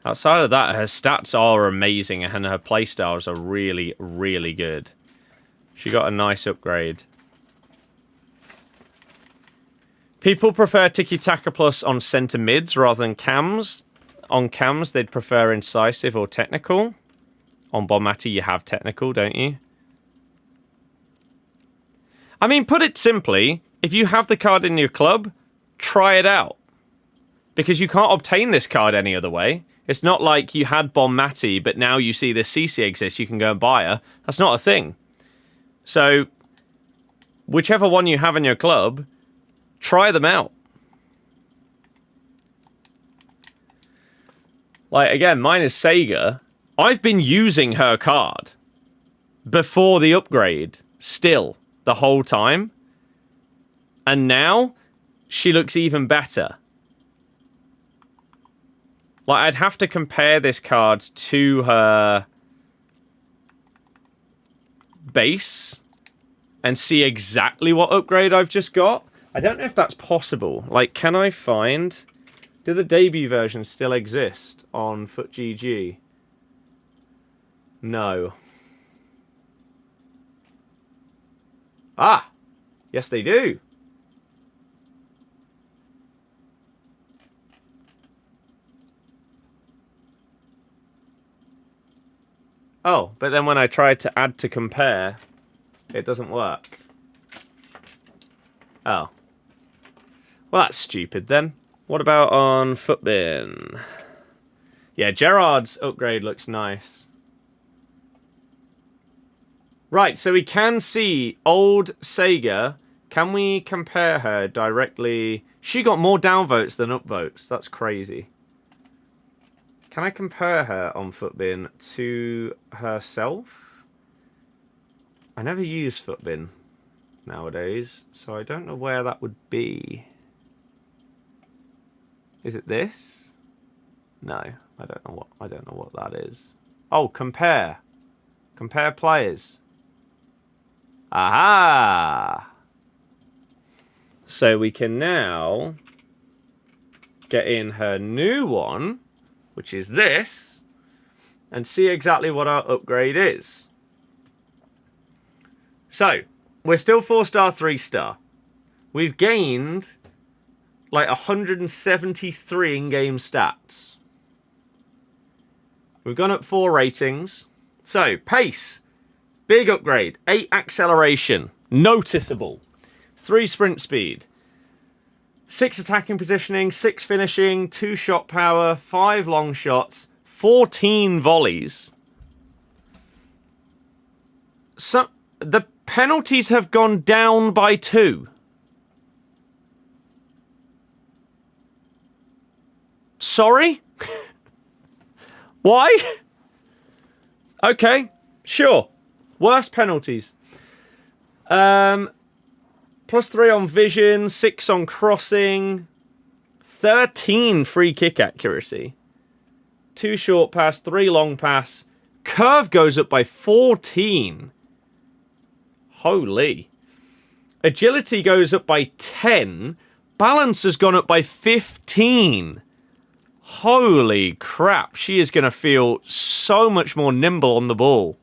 Outside of that, her stats are amazing, and her playstyles are really, really good. She got a nice upgrade. People prefer Tiki Taka Plus on center mids rather than cams. On cams, they'd prefer incisive or technical. On Bon Mati, you have technical, don't you? I mean, put it simply, if you have the card in your club, try it out. Because you can't obtain this card any other way. It's not like you had Bon Mati, but now you see this CC exists, you can go and buy her. That's not a thing. So, whichever one you have in your club, try them out. Like, again, mine is Sega. I've been using her card before the upgrade, still, the whole time. And now, she looks even better. Like, I'd have to compare this card to her base and see exactly what upgrade I've just got. I don't know if that's possible. Like, can I find... Do the debut versions still exist on FootGG? No. Ah! Yes, they do. Oh, but then when I try to add to compare, it doesn't work. Oh. Well, that's stupid then. What about on Footbin? Yeah, Gerard's upgrade looks nice. Right, so we can see old Sega. Can we compare her directly? She got more downvotes than upvotes. That's crazy. Can I compare her on Footbin to herself? I never use Footbin nowadays, so I don't know where that would be. Is it this? No, I don't know what that is. Oh, compare. Compare players. Aha! So we can now get in her new one, which is this, and see exactly what our upgrade is. So, we're still 4-star, 3-star. We've gained like 173 in-game stats. We've gone up 4 ratings. So, pace, big upgrade. 8 acceleration, noticeable. 3 sprint speed. 6 attacking positioning, 6 finishing, 2 shot power, 5 long shots, 14 volleys. So, the penalties have gone down by 2. Sorry? Why? Okay, sure. Worst penalties. +3 on vision, 6 on crossing, 13 free kick accuracy, 2 short pass, 3 long pass. Curve goes up by 14. Holy. Agility goes up by 10. Balance has gone up by 15. Holy crap. She is going to feel so much more nimble on the ball.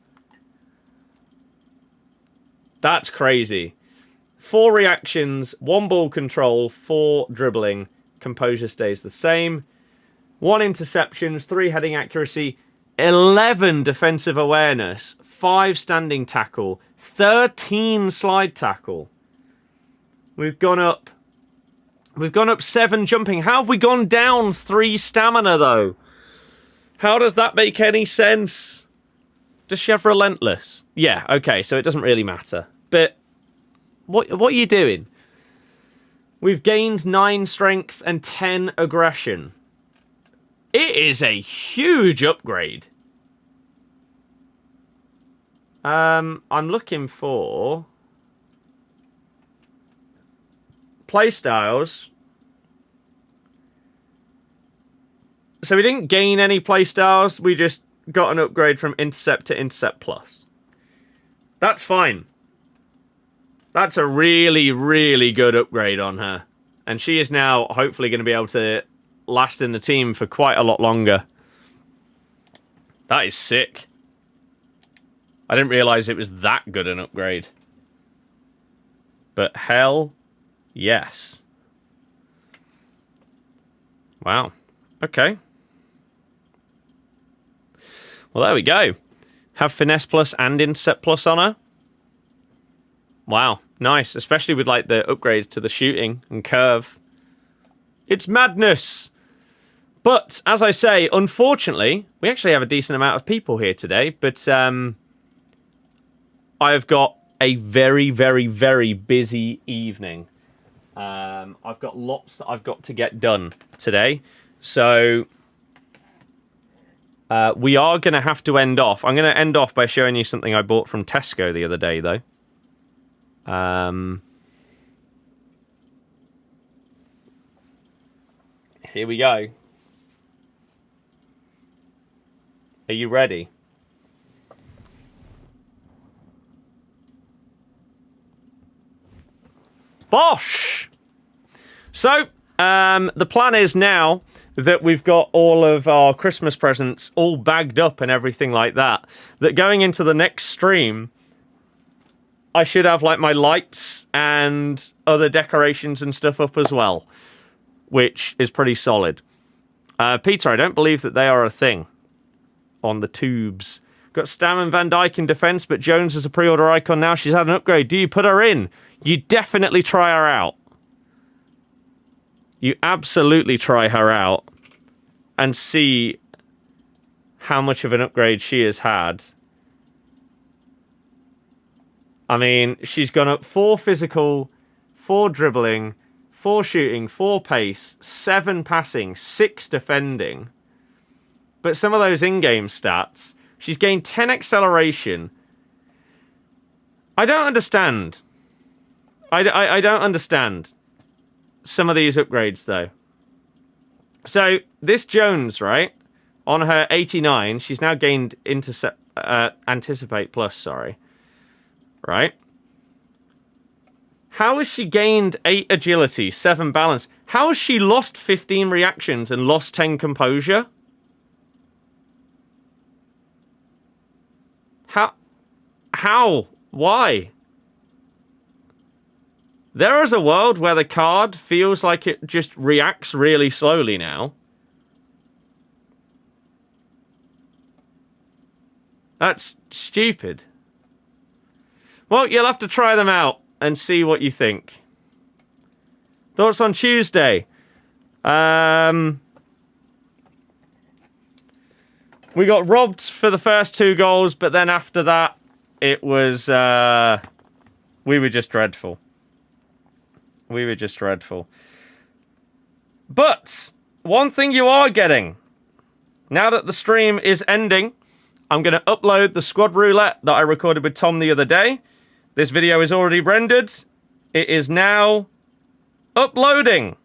That's crazy. 4 reactions, 1 ball control, 4 dribbling. Composure stays the same. 1 interceptions, 3 heading accuracy, 11 defensive awareness, 5 standing tackle, 13 slide tackle. We've gone up 7 jumping. How have we gone down 3 stamina, though? How does that make any sense? Does she have relentless? Yeah, okay, so it doesn't really matter. But what are you doing? We've gained 9 strength and 10 aggression. It is a huge upgrade. I'm looking for playstyles. So we didn't gain any playstyles. We just got an upgrade from Intercept to Intercept Plus. That's fine. That's a really, really good upgrade on her. And she is now hopefully going to be able to last in the team for quite a lot longer. That is sick. I didn't realise it was that good an upgrade. But hell, yes. Wow. Okay. Well, there we go. Have Finesse Plus and Intercept Plus on her. Wow, nice. Especially with like the upgrades to the shooting and curve. It's madness. But, as I say, unfortunately, we actually have a decent amount of people here today. But I've got a very, very, very busy evening. I've got lots that I've got to get done today. So we are going to have to end off. I'm going to end off by showing you something I bought from Tesco the other day, though. Here we go. Are you ready? Bosh! So, the plan is now that we've got all of our Christmas presents all bagged up and everything like that, that going into the next stream, I should have like my lights and other decorations and stuff up as well, which is pretty solid. Peter, I don't believe that they are a thing on the tubes. Got Stam and Van Dijk in defense, but Jones is a pre-order icon now. She's had an upgrade. Do you put her in? You definitely try her out. You absolutely try her out and see how much of an upgrade she has had. I mean, she's gone up 4 physical, 4 dribbling, 4 shooting, 4 pace, 7 passing, 6 defending. But some of those in-game stats, she's gained 10 acceleration. I don't understand. I don't understand some of these upgrades, though. So, this Jones, right, on her 89, she's now gained Anticipate Plus, sorry. Right? How has she gained 8 agility, 7 balance? How has she lost 15 reactions and lost 10 composure? How? Why? There is a world where the card feels like it just reacts really slowly now. That's stupid. Well, you'll have to try them out and see what you think. Thoughts on Tuesday? We got robbed for the first 2 goals, but then after that, it was... we were just dreadful. We were just dreadful. But, one thing you are getting, now that the stream is ending, I'm going to upload the squad roulette that I recorded with Tom the other day. This video is already rendered. It is now uploading.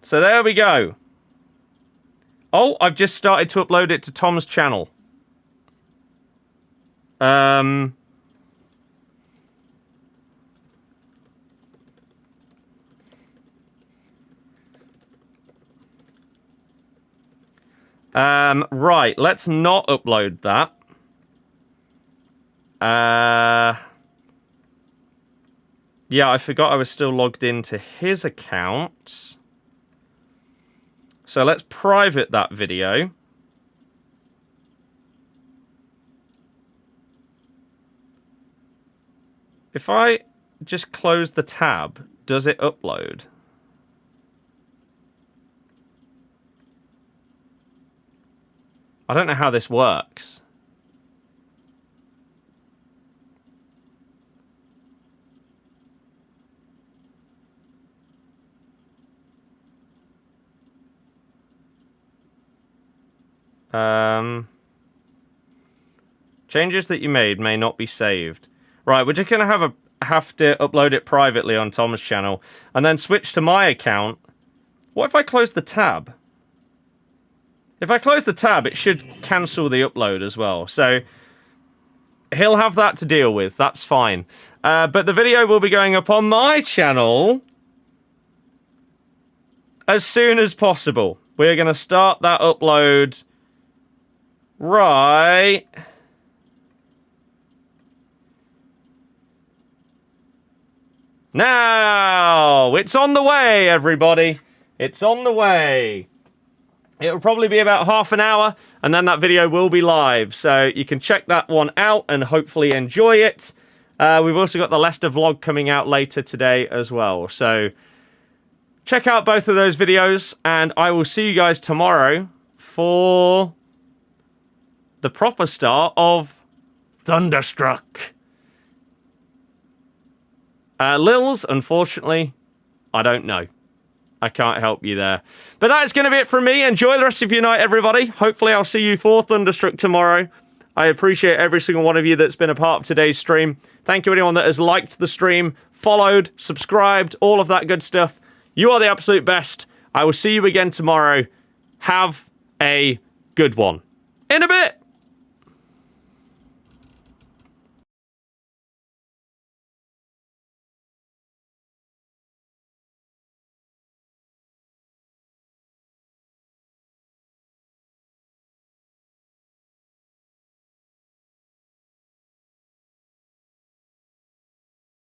So there we go. Oh, I've just started to upload it to Tom's channel. Right, let's not upload that. Yeah, I forgot I was still logged into his account. So let's private that video. If I just close the tab, does it upload? I don't know how this works. Changes that you made may not be saved. Right, we're just going to have to upload it privately on Tom's channel and then switch to my account. What if I close the tab? If I close the tab, it should cancel the upload as well. So he'll have that to deal with. That's fine. But the video will be going up on my channel as soon as possible. We're going to start that upload right now. It's on the way, everybody. It's on the way. It'll probably be about half an hour, and then that video will be live. So you can check that one out and hopefully enjoy it. We've also got the Leicester vlog coming out later today as well. So check out both of those videos, and I will see you guys tomorrow for the proper start of Thunderstruck. Lils, unfortunately, I don't know. I can't help you there. But that's going to be it from me. Enjoy the rest of your night, everybody. Hopefully I'll see you for Thunderstruck tomorrow. I appreciate every single one of you that's been a part of today's stream. Thank you anyone that has liked the stream, followed, subscribed, all of that good stuff. You are the absolute best. I will see you again tomorrow. Have a good one. In a bit.